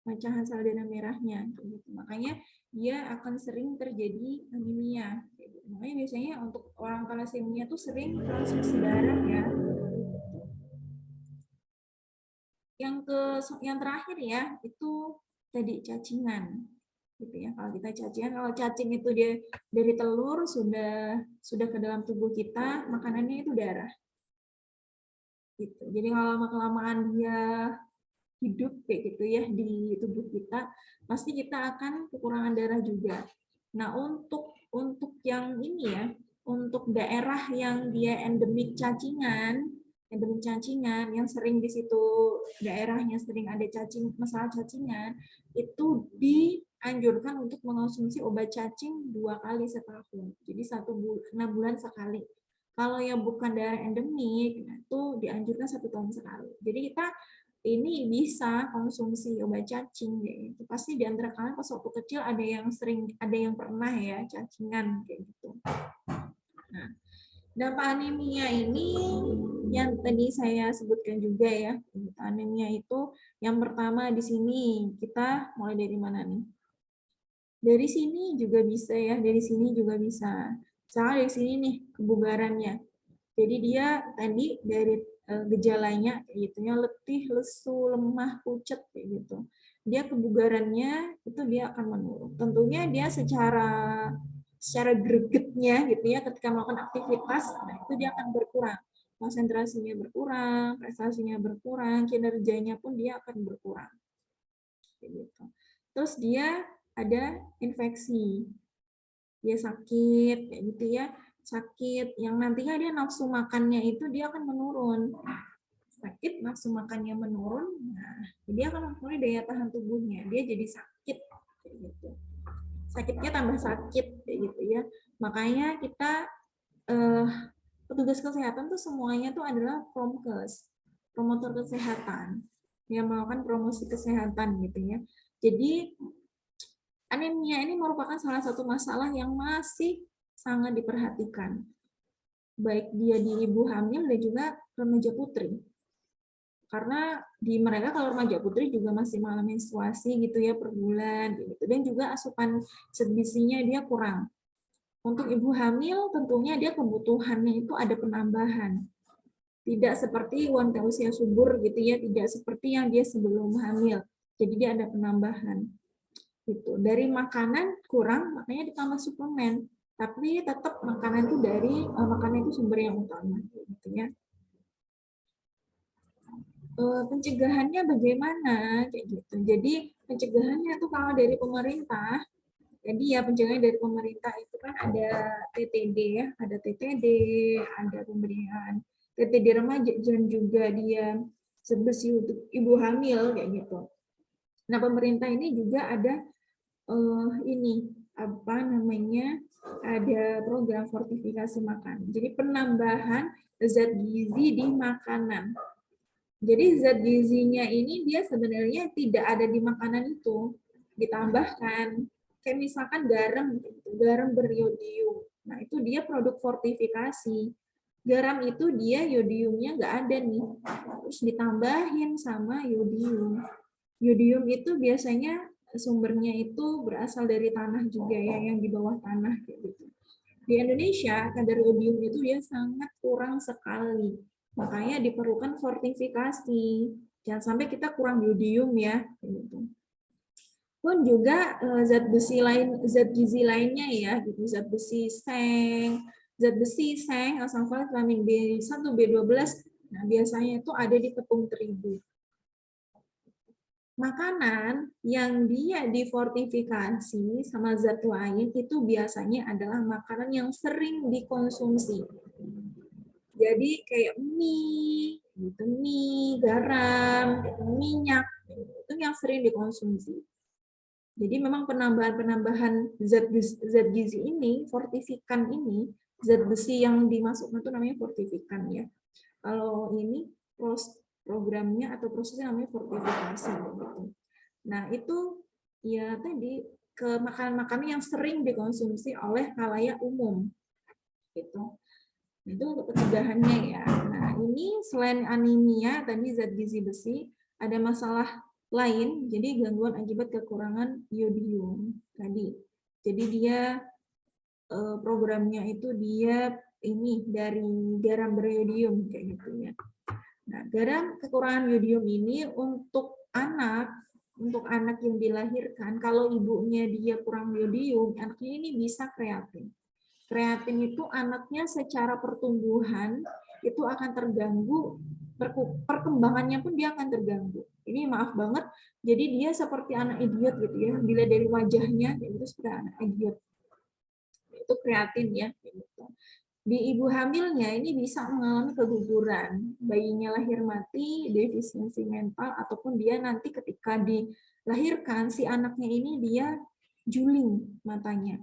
pemecahan sel darah merahnya. Gitu. Makanya dia akan sering terjadi anemia. Gitu. Makanya biasanya untuk orang thalassemia tuh sering transfusi darah ya. Yang terakhir ya, itu tadi cacingan. Gitu ya. Kalau kita cacingan, kalau cacing itu dia dari telur sudah ke dalam tubuh kita, makanannya itu darah. Gitu. Jadi kalau lama-kelamaan dia hidup kayak gitu ya di tubuh kita, pasti kita akan kekurangan darah juga. Nah, untuk yang ini ya, untuk daerah yang dia endemik cacingan yang sering di situ daerahnya sering ada masalah cacingan, itu dianjurkan untuk mengonsumsi obat cacing 2 kali setahun. Jadi 6 bulan sekali. Kalau yang bukan daerah endemik, nah itu dianjurkan 1 tahun sekali. Jadi kita ini bisa konsumsi obat cacing gitu. Pasti di antara kalian pas waktu kecil ada yang pernah ya cacingan kayak gitu. Nah, dampak anemia ini yang tadi saya sebutkan juga ya. Anemia itu yang pertama di sini kita mulai dari mana nih? Dari sini juga bisa ya, dari sini juga bisa. Misalnya dari sini nih kebugarannya. Jadi dia tadi dari gejalanya gitu ya, letih, lesu, lemah, pucat kayak gitu. Dia kebugarannya itu dia akan menurun. Tentunya dia secara gregetnya gitu ya ketika melakukan aktivitas, nah itu dia akan berkurang. Konsentrasinya berkurang, prestasinya berkurang, kinerjanya pun dia akan berkurang. Kayak gitu. Terus dia ada infeksi. Dia sakit kayak gitu ya. Sakit yang nantinya dia nafsu makannya itu dia akan menurun. Sakit, nafsu makannya menurun, nah dia akan mempengaruhi daya tahan tubuhnya, dia jadi sakit kayak gitu. Sakitnya tambah sakit kayak gitu ya. Makanya kita petugas kesehatan tuh semuanya tuh adalah promkes, promotor kesehatan yang melakukan promosi kesehatan gitu ya. Jadi anemia ini merupakan salah satu masalah yang masih sangat diperhatikan, baik dia di ibu hamil dan juga remaja putri. Karena di mereka kalau remaja putri juga masih mengalami menstruasi gitu ya per bulan gitu, dan juga asupan zat gizinya dia kurang. Untuk ibu hamil tentunya dia kebutuhannya itu ada penambahan. Tidak seperti wanita usia subur gitu ya, tidak seperti yang dia sebelum hamil. Jadi dia ada penambahan. Gitu. Dari makanan kurang, makanya ditambah suplemen. Tapi tetap makanan itu makanan itu sumber yang utama gitu ya. Pencegahannya bagaimana kayak gitu. Jadi pencegahannya tuh kalau dari pemerintah Jadi ya pencegahan dari pemerintah itu kan ada TTD ya, ada TTD, ada pemberian TTD remaja dan juga dia zat besi untuk ibu hamil kayak gitu. Nah pemerintah ini juga ada ini apa namanya, ada program fortifikasi makanan. Jadi penambahan zat gizi di makanan. Jadi zat gizinya ini dia sebenarnya tidak ada di makanan itu, ditambahkan. Kayak misalkan garam, garam beriodium. Nah itu dia produk fortifikasi. Garam itu dia yodiumnya nggak ada nih, terus ditambahin sama yodium. Yodium itu biasanya sumbernya itu berasal dari tanah juga ya, yang di bawah tanah kayak gitu. Di Indonesia kadar yodium itu dia sangat kurang sekali. Makanya diperlukan fortifikasi. Jangan sampai kita kurang yodium ya, gitu. Pun juga zat besi lain, zat gizi lainnya ya, gitu. Zat besi seng, asam folat, vitamin B1, B12. Nah, biasanya itu ada di tepung terigu. Makanan yang dia difortifikasi sama zat lain itu biasanya adalah makanan yang sering dikonsumsi. Jadi kayak mie, garam, minyak, itu yang sering dikonsumsi. Jadi memang penambahan zat gizi ini, fortifikan ini, zat besi yang dimasukkan itu namanya fortifikan ya. Kalau ini programnya atau prosesnya namanya fortifikasi. Nah itu ya tadi ke makanan-makanan yang sering dikonsumsi oleh khalayak umum. Gitu. Itu untuk pencegahannya ya. Nah ini selain anemia tadi zat gizi besi, ada masalah lain, jadi gangguan akibat kekurangan iodium tadi. Jadi dia programnya itu dia ini dari garam beriodium kayak gitu ya. Nah, garam kekurangan iodium ini untuk anak yang dilahirkan, kalau ibunya dia kurang iodium, anaknya ini bisa kreatin. Kreatin itu anaknya secara pertumbuhan itu akan terganggu, perkembangannya pun dia akan terganggu. Ini maaf banget, jadi dia seperti anak idiot gitu ya, bila dari wajahnya itu seperti anak idiot. Itu kreatin ya. Gitu. Di ibu hamilnya ini bisa mengalami keguguran, bayinya lahir mati, defisiensi mental, ataupun dia nanti ketika dilahirkan, si anaknya ini dia juling matanya.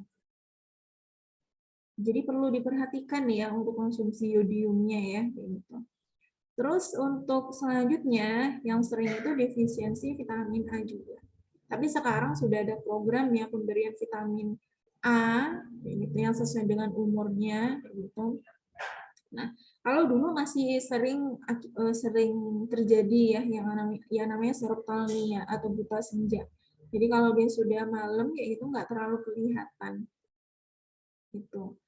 Jadi perlu diperhatikan ya untuk konsumsi yodiumnya ya. Gitu. Terus untuk selanjutnya, yang sering itu defisiensi vitamin A juga. Tapi sekarang sudah ada program ya pemberian vitamin A, gitu, yang sesuai dengan umurnya. Gitu. Nah, kalau dulu masih sering terjadi ya yang namanya serotolnia atau buta senja. Jadi kalau dia sudah malam ya itu nggak terlalu kelihatan. Gitu.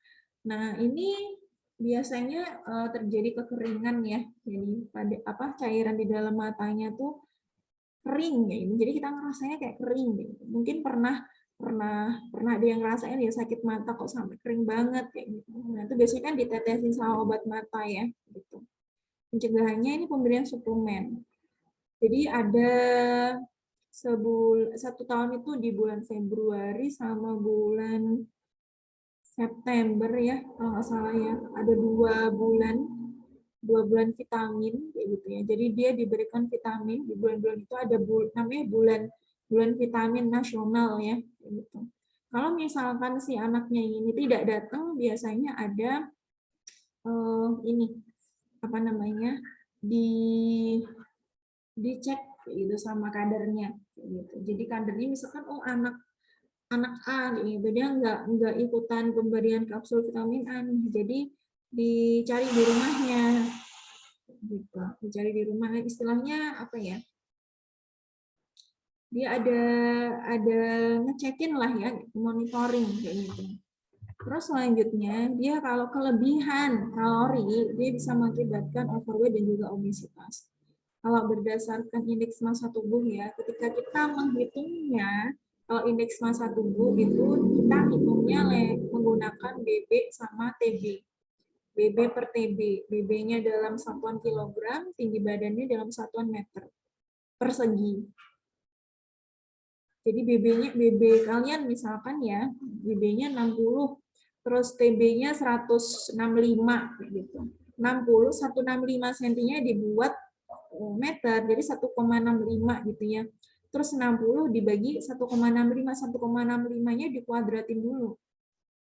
Nah, ini biasanya terjadi kekeringan ya. Jadi pada cairan di dalam matanya tuh kering ya. Jadi kita ngerasanya kayak kering gitu. Mungkin pernah pernah pernah ada yang ngerasain ya sakit mata kok sampai kering banget kayak gitu. Nah, itu biasanya kan ditetesin sama obat mata ya gitu. Pencegahannya ini pemberian suplemen. Jadi ada 1 tahun itu di bulan Februari sama bulan September ya kalau nggak salah ya, ada 2 bulan vitamin kayak gitu ya. Jadi dia diberikan vitamin di bulan-bulan itu, ada namanya bulan vitamin nasional ya kayak gitu. Kalau misalkan si anaknya ini tidak datang, biasanya ada ini apa namanya, dicek gitu sama kadernya gitu. Jadi kadernya misalkan anak A gitu, dia nggak ikutan pemberian kapsul vitamin A nih. Jadi dicari di rumahnya gitu, dicari di rumah, istilahnya apa ya, dia ada ngecekin lah ya, monitoring kayak gitu. Terus selanjutnya dia kalau kelebihan kalori dia bisa mengakibatkan overweight dan juga obesitas. Kalau berdasarkan indeks massa tubuh ya, ketika kita menghitungnya, kalau indeks massa tubuh itu kita hitungnya menggunakan BB sama TB. BB per TB. BB-nya dalam satuan kilogram, tinggi badannya dalam satuan meter persegi. Jadi BB kalian misalkan ya, BB-nya 60, terus TB-nya 165 gitu. 165 cm-nya dibuat meter, jadi 1,65 gitu ya. Terus 60 dibagi 1,65, 1,65-nya dikuadratin dulu.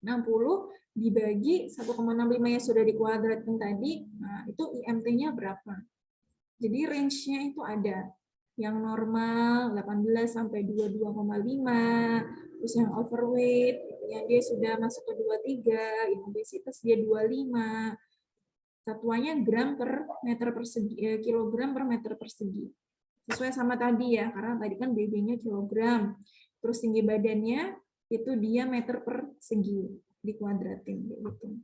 60 dibagi 1,65 yang sudah dikuadratin tadi, nah itu IMT-nya berapa? Jadi range-nya itu ada. Yang normal 18 sampai 22,5, terus yang overweight, yang dia sudah masuk ke 23, yang obesitas dia 25. Satuannya gram per meter persegi, kilogram per meter persegi. Sesuai sama tadi ya, karena tadi kan BB-nya kilogram. Terus tinggi badannya itu dia meter persegi dikuadratin gitu.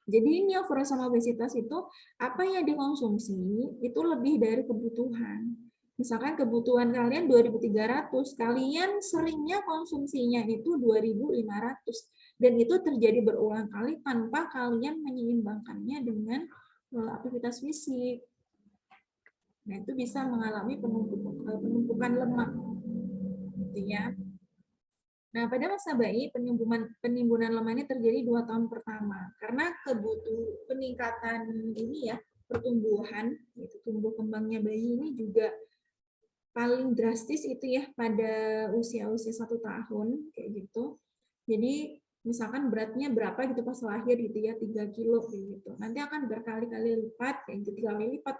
Jadi ini over sama obesitas itu apa yang dikonsumsi itu lebih dari kebutuhan. Misalkan kebutuhan kalian 2.300, kalian seringnya konsumsinya itu 2.500 dan itu terjadi berulang kali tanpa kalian menyeimbangkannya dengan aktivitas fisik. Nah, itu bisa mengalami penumpukan lemak. Gitu ya. Nah, pada masa bayi, penimbunan lemak ini terjadi 2 tahun pertama. Karena peningkatan ini ya, pertumbuhan, yaitu tumbuh kembangnya bayi ini juga paling drastis itu ya pada usia-usia 1 tahun, kayak gitu. Jadi, misalkan beratnya berapa gitu pas lahir gitu ya, 3 kilo kayak gitu. Nanti akan berkali-kali lipat, kayak gitu, 3 kali lipat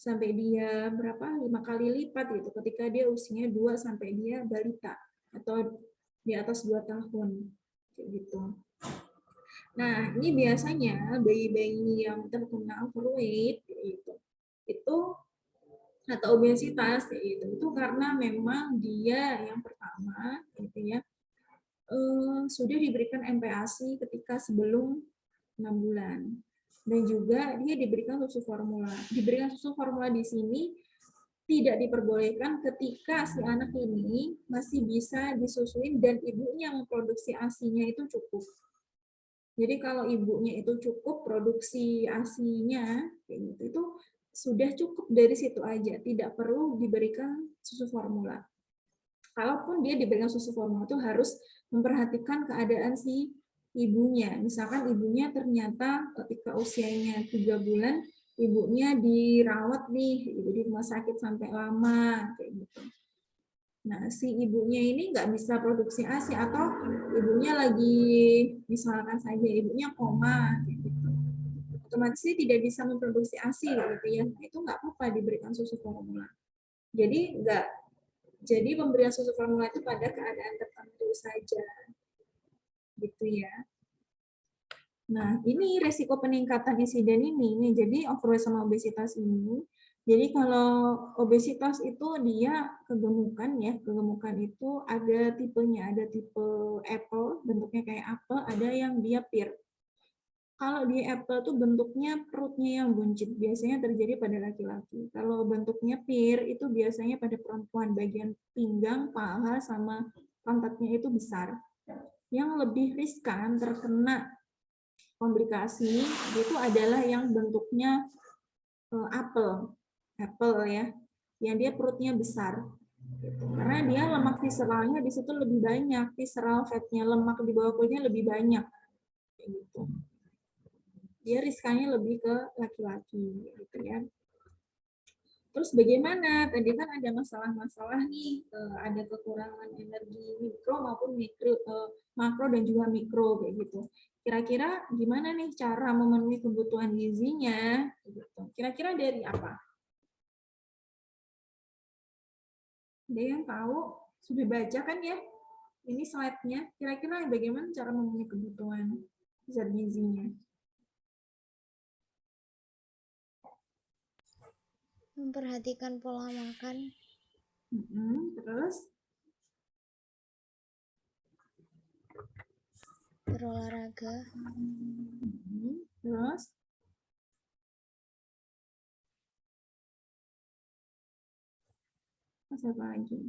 sampai dia berapa? 5 kali lipat gitu ketika dia usianya 2 sampai dia balita atau di atas 2 tahun kayak gitu. Nah, ini biasanya bayi-bayi yang terkena overweight itu atau obesitas itu karena memang dia yang pertama gitu ya sudah diberikan MPASI ketika sebelum 6 bulan. Dan juga dia diberikan susu formula. Diberikan susu formula di sini tidak diperbolehkan ketika si anak ini masih bisa disusuin dan ibunya memproduksi ASI-nya itu cukup. Jadi kalau ibunya itu cukup produksi ASI-nya kayak gitu, itu sudah cukup dari situ aja, tidak perlu diberikan susu formula. Kalaupun dia diberikan susu formula itu harus memperhatikan keadaan si ibunya. Misalkan ibunya ternyata ketika usianya 3 bulan ibunya dirawat nih di rumah sakit sampai lama kayak gitu. Nah, si ibunya ini nggak bisa produksi ASI atau ibunya lagi misalkan saja ibunya koma kayak gitu. Otomatis tidak bisa memproduksi ASI gitu ya. Nah, itu nggak apa-apa diberikan susu formula. Jadi pemberian susu formula itu pada keadaan tertentu saja. Gitu ya. Nah, ini resiko peningkatan insiden ini. Jadi overweight sama obesitas ini. Jadi kalau obesitas itu dia kegemukan ya. Kegemukan itu ada tipenya, ada tipe apple, bentuknya kayak apel, ada yang dia pear. Kalau di apple tuh bentuknya perutnya yang buncit, biasanya terjadi pada laki-laki. Kalau bentuknya pear itu biasanya pada perempuan, bagian pinggang, paha, sama pantatnya itu besar. Yang lebih riskan terkena komplikasi itu adalah yang bentuknya apel ya, yang dia perutnya besar. Karena dia lemak visceralnya di situ lebih banyak, visceral fatnya, lemak di bawah kulitnya lebih banyak. Gitu. Dia riskannya lebih ke laki-laki, gitu ya. Terus bagaimana? Tadi kan ada masalah-masalah nih, ada kekurangan energi mikro maupun makro dan juga mikro kayak gitu. Kira-kira gimana nih cara memenuhi kebutuhan gizinya? Gitu. Kira-kira dari apa? Ada yang tahu? Sudah baca kan ya? Ini slide-nya. Kira-kira bagaimana cara memenuhi kebutuhan zat gizinya? Memperhatikan pola makan. Terus? Berolahraga. Terus? Terus apa lagi?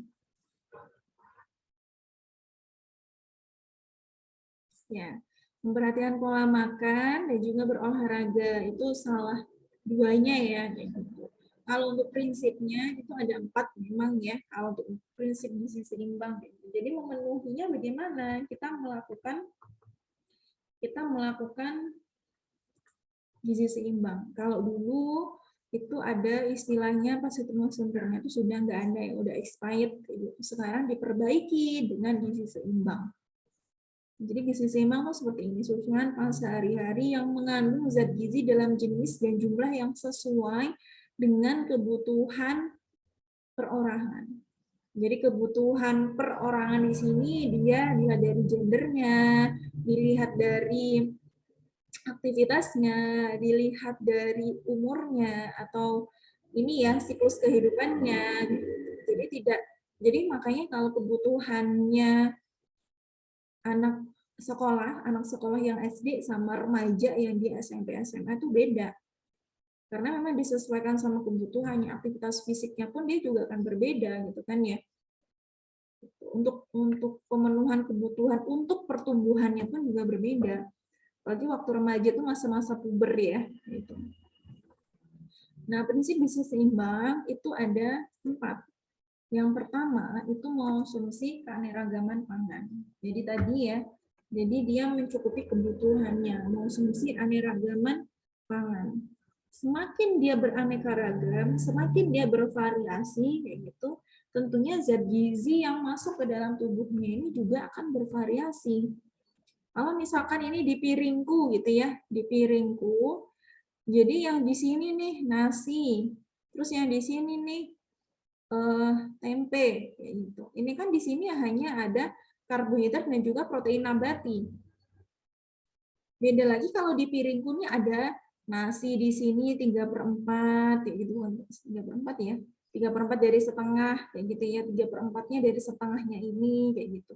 Ya, memperhatikan pola makan dan juga berolahraga itu salah duanya ya. Kalau untuk prinsipnya itu ada 4 memang ya. Kalau untuk prinsip gizi seimbang. Jadi memenuhinya bagaimana? Kita melakukan gizi seimbang. Kalau dulu itu ada istilahnya pas itu sempurna itu sudah nggak ada ya, udah expired. Sekarang diperbaiki dengan gizi seimbang. Jadi gizi seimbang itu seperti ini, susunan pas sehari-hari yang mengandung zat gizi dalam jenis dan jumlah yang sesuai dengan kebutuhan perorangan. Jadi kebutuhan perorangan di sini dia dilihat dari gendernya, dilihat dari aktivitasnya, dilihat dari umurnya atau ini ya siklus kehidupannya. Jadi makanya kalau kebutuhannya anak sekolah yang SD sama remaja yang di SMP SMA itu beda. Karena memang disesuaikan sama kebutuhannya, aktivitas fisiknya pun dia juga akan berbeda gitu kan ya. Untuk pemenuhan kebutuhan untuk pertumbuhannya pun juga berbeda. Apalagi waktu remaja itu masa-masa puber ya gitu. Nah, prinsip gizi seimbang itu ada 4. Yang pertama itu mengonsumsi keanekaragaman pangan. Jadi tadi ya, jadi dia mencukupi kebutuhannya, mengonsumsi anekaragaman pangan. Semakin dia beraneka ragam, semakin dia bervariasi kayak gitu, tentunya zat gizi yang masuk ke dalam tubuhnya ini juga akan bervariasi. Kalau misalkan ini di piringku gitu ya, di piringku, jadi yang di sini nih nasi, terus yang di sini nih tempe kayak gitu. Ini kan di sini hanya ada karbohidrat dan juga protein nabati. Beda lagi kalau di piringku ini ada nasi di sini 3/4 kayak gitu, 3/4 ya. 3/4 dari setengah kayak gitu ya, 3/4-nya dari setengahnya ini kayak gitu.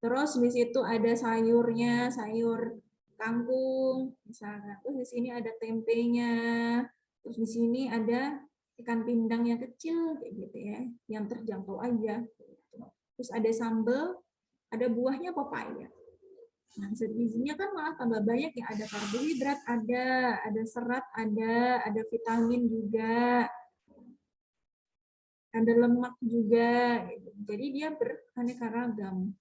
Terus di situ ada sayurnya, sayur kangkung misalnya. Terus di sini ada tempenya. Terus di sini ada ikan pindang yang kecil kayak gitu ya, yang terjangkau aja. Terus ada sambal, ada buahnya pepaya. Nah, zat gizinya kan malah tambah banyak ya, ada karbohidrat, ada serat, ada vitamin juga, ada lemak juga. Jadi dia beraneka ragam.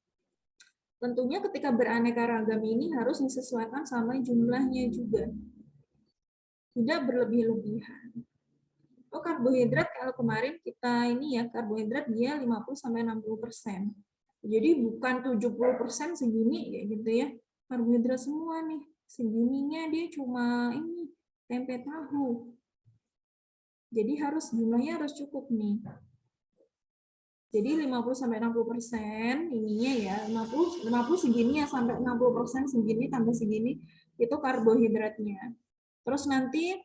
Tentunya ketika beraneka ragam ini harus disesuaikan sama jumlahnya juga. Tidak berlebih-lebihan. Oh, karbohidrat kalau kemarin kita ini ya, karbohidrat dia 50-60%. Jadi bukan 70% segini ya gitu ya. Karbohidrat semua nih. Segininya dia cuma ini tempe tahu. Jadi jumlahnya harus cukup nih. Jadi 50-60% ininya ya, 50 segini ya sampai 60% segini tambah segini itu karbohidratnya. Terus nanti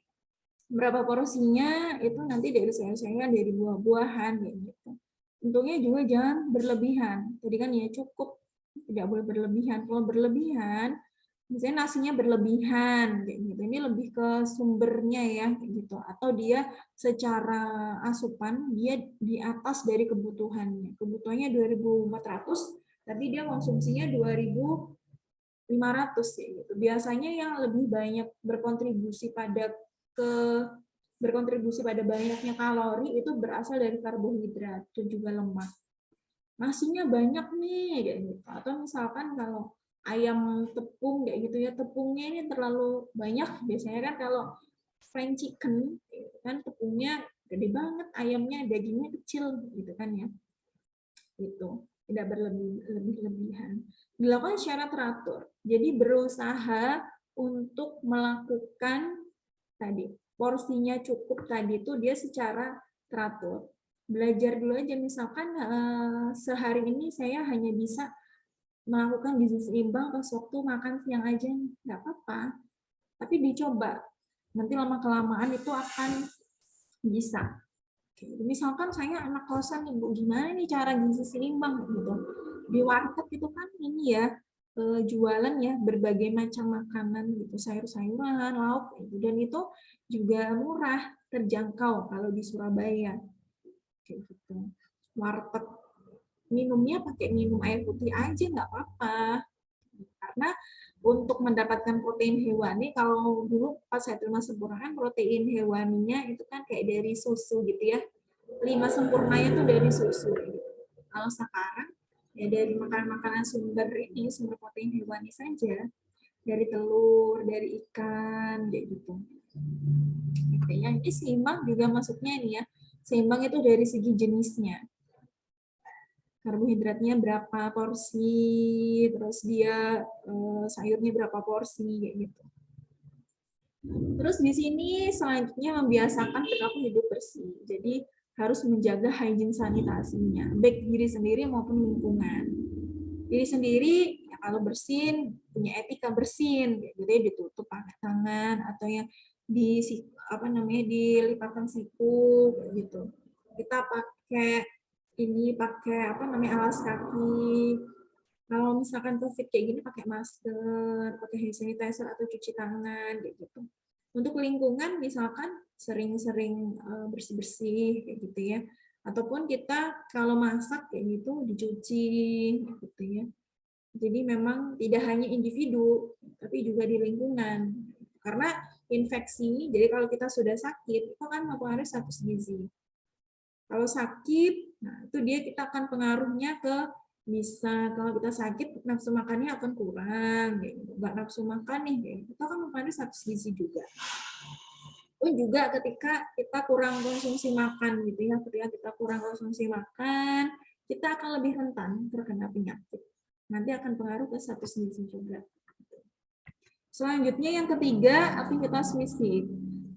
berapa porsinya itu nanti dari sayur-sayuran, dari buah-buahan kayak gitu. Tentunya juga jangan berlebihan. Jadi kan ya cukup, tidak boleh berlebihan. Kalau berlebihan, misalnya nasinya berlebihan kayak gitu. Ini lebih ke sumbernya ya kayak gitu. Atau dia secara asupan dia di atas dari kebutuhannya. Kebutuhannya 2.400, tapi dia konsumsinya 2.500 kayak gitu. Biasanya yang lebih banyak berkontribusi pada banyaknya kalori itu berasal dari karbohidrat dan juga lemak. Nasinya banyak nih kayak gitu. Atau misalkan kalau ayam tepung kayak gitu ya, tepungnya ini terlalu banyak. Biasanya kan kalau fried chicken kan tepungnya gede banget, ayamnya dagingnya kecil gitu kan ya. Gitu. Tidak berlebihan. Dilakukan secara teratur. Jadi berusaha untuk melakukan tadi porsinya cukup tadi itu dia secara teratur. Belajar dulu aja, misalkan sehari ini saya hanya bisa melakukan gizi seimbang pas waktu makan siang aja, nggak apa-apa. Tapi dicoba, nanti lama-kelamaan itu akan bisa. Misalkan saya anak kosan nih Bu, gimana nih cara gizi seimbang gitu. Di warteg itu kan ini ya, jualan ya berbagai macam makanan gitu, sayur-sayuran, lauk gitu. Dan itu juga murah, terjangkau kalau di Surabaya. Kayak gitu. Warteg minumnya pakai minum air putih aja nggak apa-apa. Karena untuk mendapatkan protein hewani, kalau dulu pas saya terima sempurna kan protein hewaninya itu kan kayak dari susu gitu ya. 5 sempurnanya tuh dari susu. kalau sekarang ya dari makanan-makanan sumber protein hewani saja, dari telur, dari ikan, kayak gitu. Oke, yang ini seimbang juga masuknya ini ya. Seimbang itu dari segi jenisnya. Karbohidratnya berapa porsi, terus dia sayurnya berapa porsi, kayak gitu. Terus di sini selanjutnya membiasakan perilaku hidup bersih. Jadi harus menjaga hygiene sanitasinya, baik diri sendiri maupun lingkungan. Diri sendiri ya kalau bersin punya etika bersin, gitu ya, ditutup pakai tangan atau yang di dilipatkan siku gitu. Kita pakai alas kaki. Kalau misalkan COVID kayak gini pakai masker, pakai hand sanitizer atau cuci tangan kayak gitu. Untuk lingkungan misalkan sering-sering bersih-bersih kayak gitu ya. Ataupun kita kalau masak kayak gitu dicuci gitu ya. Jadi memang tidak hanya individu, tapi juga di lingkungan. Karena infeksi, jadi kalau kita sudah sakit, itu kan mempengaruhi status gizi. Kalau sakit, nah itu kita akan pengaruhnya ke kalau kita sakit nafsu makannya akan kurang, nggak nafsu makan nih, itu akan mempengaruhi status gizi juga. Pun juga ketika kita kurang konsumsi makan gitu ya, ketika kita kurang konsumsi makan, kita akan lebih rentan terkena penyakit. Nanti akan pengaruh ke status gizi juga. Selanjutnya yang ketiga, aktivitas fisik.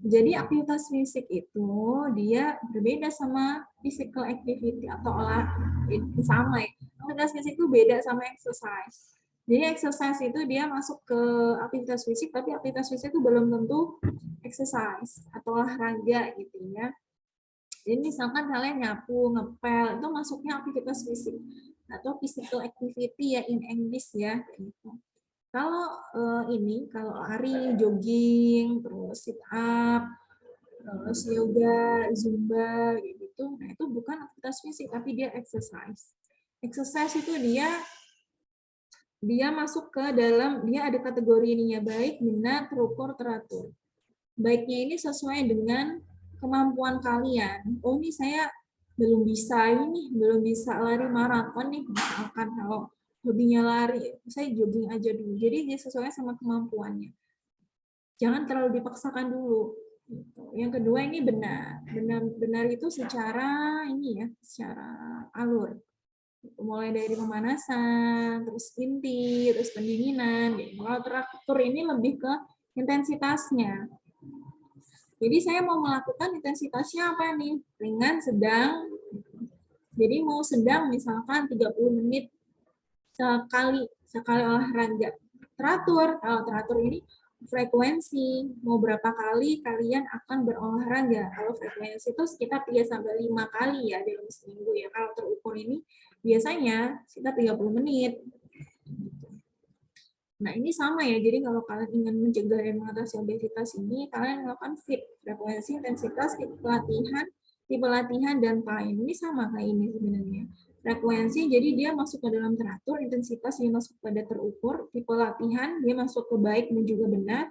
Jadi aktivitas fisik itu dia berbeda sama physical activity atau sama ya. Aktivitas fisik itu beda sama exercise. Jadi exercise itu dia masuk ke aktivitas fisik, tapi aktivitas fisik itu belum tentu exercise atau olahraga gitu ya. Jadi misalkan kalian nyapu, ngepel, itu masuknya aktivitas fisik atau physical activity ya in English ya. Gitu. Kalau kalau lari, jogging, terus sit up, terus yoga, zumba, gitu, nah itu bukan aktivitas fisik tapi dia exercise. Exercise itu dia masuk ke dalam, dia ada kategori ininya baik, benar, terukur, teratur. Baiknya ini sesuai dengan kemampuan kalian. Oh ini saya belum bisa lari maraton nih, misalkan kalau hobinya lari, saya jogging aja dulu. Jadi dia sesuai sama kemampuannya. Jangan terlalu dipaksakan dulu. Yang kedua ini benar itu secara secara alur. Mulai dari pemanasan, terus inti, terus pendinginan. Kalau teratur ini lebih ke intensitasnya. Jadi saya mau melakukan intensitasnya apa nih? Ringan, sedang. Jadi mau sedang misalkan 30 menit sekali olahraga. Teratur, kalau teratur ini frekuensi, mau berapa kali kalian akan berolahraga. Kalau frekuensi itu sekitar 3 sampai 5 kali ya dalam seminggu ya. Kalau terukur ini biasanya sekitar 30 menit. Nah, ini sama ya. Jadi kalau kalian ingin mencegah dan mengatasi obesitas ini, kalian melakukan fit, frekuensi, intensitas, tipe latihan, dan time. Ini sama kayak ini sebenarnya. Frekuensi, jadi dia masuk ke dalam teratur, intensitas dia masuk pada terukur, tipe latihan dia masuk ke baik dan juga benar,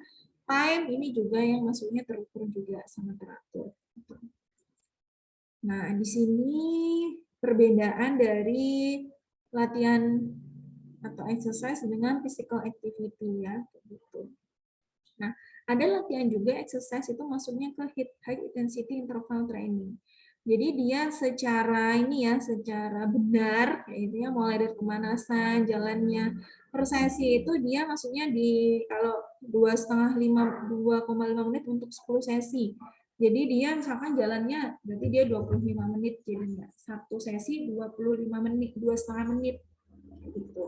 time ini juga yang masuknya terukur juga sama teratur. Nah, di sini perbedaan dari latihan atau exercise dengan physical activity ya, gitu. Nah, ada latihan juga exercise itu masuknya ke high intensity interval training. Jadi dia secara benar, yaitu ya mulai dari pemanasan, jalannya, per sesi itu dia masuknya kalau 2,5 menit untuk 10 sesi. Jadi dia misalkan jalannya berarti dia 25 menit jadinya. Satu sesi 25 menit, 2,5 menit. Gitu.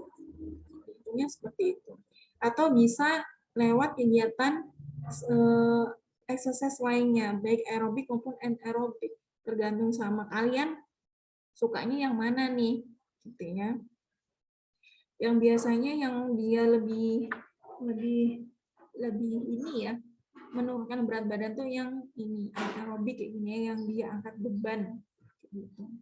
Intinya seperti itu. Atau bisa lewat kegiatan exercise lainnya, baik aerobik maupun anaerobik. Tergantung sama kalian sukanya yang mana nih, gitu ya. Yang biasanya yang dia lebih ini ya, menurunkan berat badan tuh yang ini anaerobik kayak gini, yang dia angkat beban gitu.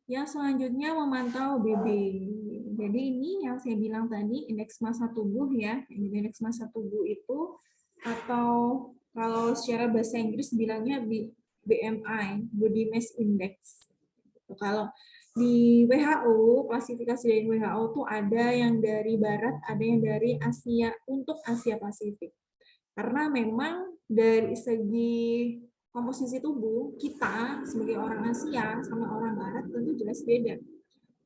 Yang selanjutnya memantau BB. Jadi ini yang saya bilang tadi, indeks massa tubuh ya. Indeks massa tubuh itu, atau kalau secara bahasa Inggris bilangnya BMI, Body Mass Index. Kalau di WHO, klasifikasi dari WHO tuh ada yang dari barat, ada yang dari Asia, untuk Asia Pasifik. Karena memang dari segi komposisi tubuh, kita sebagai orang Asia sama orang barat tentu jelas beda.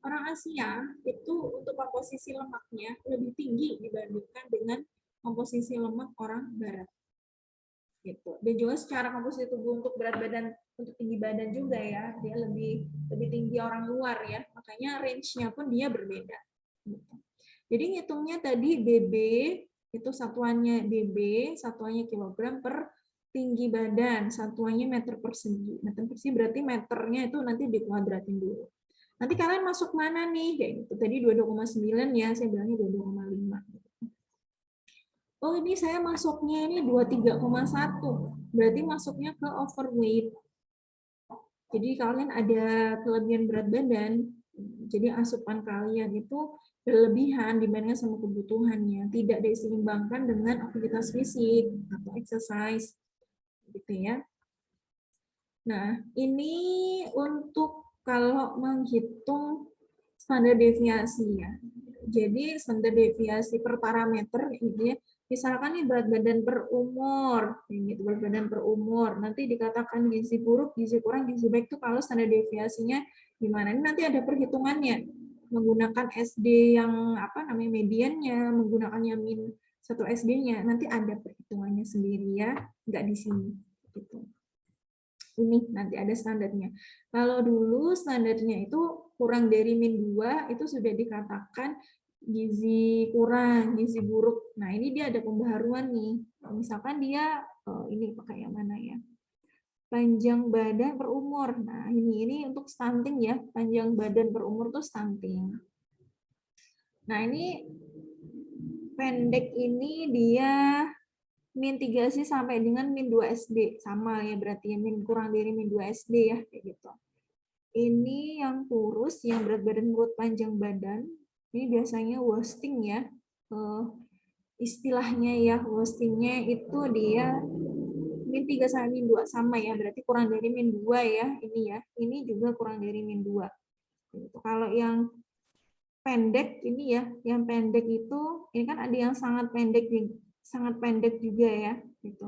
Orang Asia itu untuk komposisi lemaknya lebih tinggi dibandingkan dengan komposisi lemak orang barat. Gitu. Dan juga secara komposisi tubuh untuk berat badan, untuk tinggi badan juga ya, dia lebih tinggi orang luar ya, makanya range-nya pun dia berbeda. Gitu. Jadi ngitungnya tadi dB itu satuannya dB, satuannya kilogram per tinggi badan, satuannya meter persegi. Meter persegi berarti meternya itu nanti dikuadratin dulu. Nanti kalian masuk mana nih? Kayak gitu. Tadi 22,9 ya, saya bilangnya 22,5. Oh, ini saya masuknya ini 23,1. Berarti masuknya ke overweight. Jadi kalian ada kelebihan berat badan, jadi asupan kalian itu berlebihan dibandingkan sama kebutuhannya, tidak diseimbangkan dengan aktivitas fisik atau exercise, gitu ya. Nah, ini untuk kalau menghitung standar deviasi ya. Jadi standar deviasi per parameter ini misalkan nih berat badan per umur, gitu, berat badan per umur. Nanti dikatakan gizi buruk, gizi kurang, gizi baik itu kalau standar deviasinya gimana? Ini nanti ada perhitungannya. Menggunakan SD yang apa namanya mediannya, menggunakannya min 1 SD-nya, nanti ada perhitungannya sendiri ya, nggak di sini. Gitu. Ini nanti ada standarnya. Kalau dulu standarnya itu kurang dari min 2 itu sudah dikatakan gizi kurang, gizi buruk. Nah, ini dia ada pembaharuan nih. Misalkan dia ini pakai yang mana ya? Panjang badan per umur. Nah, ini untuk stunting ya. Panjang badan per umur tuh stunting. Nah, ini pendek ini dia min 3 sih sampai dengan min 2 SD. Sama ya berarti ya, min kurang dari min 2 SD ya, kayak gitu. Ini yang kurus, yang berat badan menurut panjang badan, ini biasanya wasting ya. Istilahnya ya, wastingnya itu dia min 3 sampai min 2 sama ya, berarti kurang dari min 2 ya, ini ya. Ini juga kurang dari min 2. Kalau yang pendek ini ya, yang pendek itu, ini kan ada yang sangat pendek juga ya, gitu.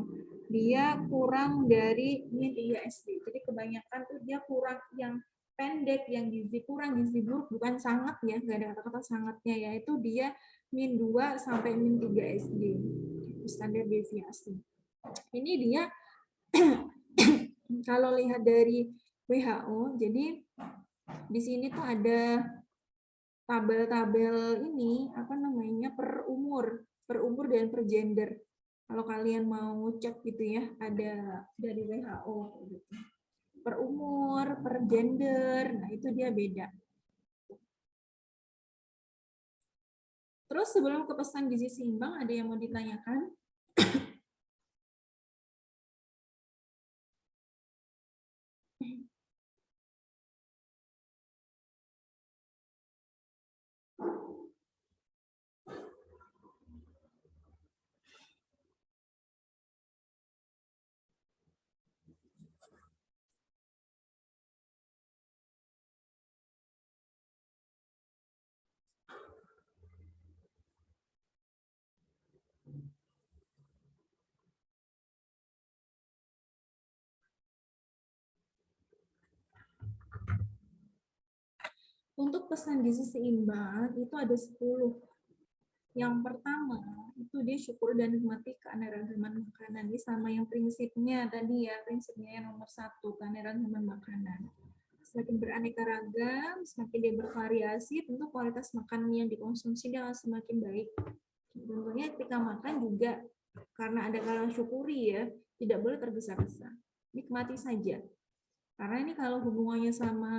Dia kurang dari min 3 SD. Jadi kebanyakan tuh dia kurang yang pendek, yang gizi kurang, gizi buruk, bukan sangat ya, nggak ada kata-kata sangatnya ya, itu dia min 2 sampai min 3 SD. Standar deviasi. Ini dia kalau lihat dari WHO, jadi di sini tuh ada tabel-tabel ini apa namanya per umur dan per gender. Kalau kalian mau cek gitu ya, ada dari WHO gitu. Per umur, per gender, nah itu dia beda. Terus sebelum ke pesan gizi seimbang, ada yang mau ditanyakan? Untuk pesan gizi seimbang itu ada 10. Yang pertama, itu dia syukur dan nikmati keanekaragaman makanan. Ini sama yang prinsipnya tadi ya, prinsipnya yang nomor 1, keanekaragaman makanan. Semakin beraneka ragam, semakin dia bervariasi, tentu kualitas makanan yang dikonsumsi dia akan semakin baik. Tentunya ketika makan juga, karena ada kala syukuri ya, tidak boleh tergesa-gesa. Nikmati saja. Karena ini kalau hubungannya sama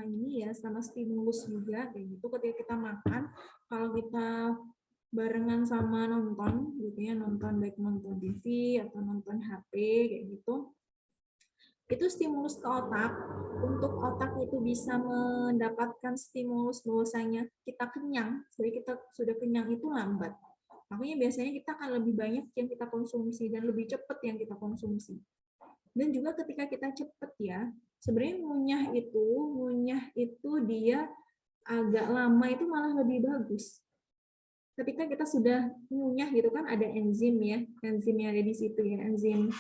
ini ya, sama stimulus juga kayak gitu. Ketika kita makan, kalau kita barengan sama nonton gitu ya, nonton baik nonton TV atau nonton HP kayak gitu, itu stimulus ke otak. Untuk otak itu bisa mendapatkan stimulus bahwasanya kita kenyang, jadi kita sudah kenyang itu lambat. Makanya biasanya kita akan lebih banyak yang kita konsumsi dan lebih cepat yang kita konsumsi. Dan juga ketika kita cepet ya, sebenarnya ngunyah itu dia agak lama itu malah lebih bagus. Ketika kita sudah ngunyah gitu kan ada enzim ya, enzim yang ada di situ ya, enzim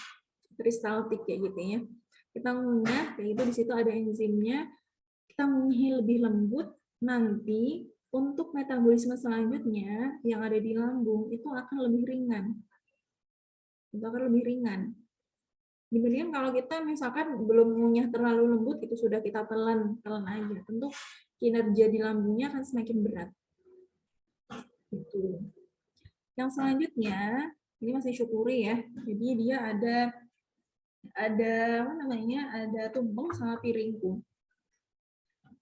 peristaltik kayak gitu ya. Kita ngunyah kayak itu di situ ada enzimnya, kita ngunyah lebih lembut, nanti untuk metabolisme selanjutnya yang ada di lambung itu akan lebih ringan. Itu akan lebih ringan. Dibandingkan kalau kita misalkan belum ngunyah terlalu lembut, itu sudah kita telan aja. Tentu kinerja di lambungnya akan semakin berat. Gitu. Yang selanjutnya, ini masih syukuri ya. Jadi dia ada apa namanya? Ada tumpeng sama piringku.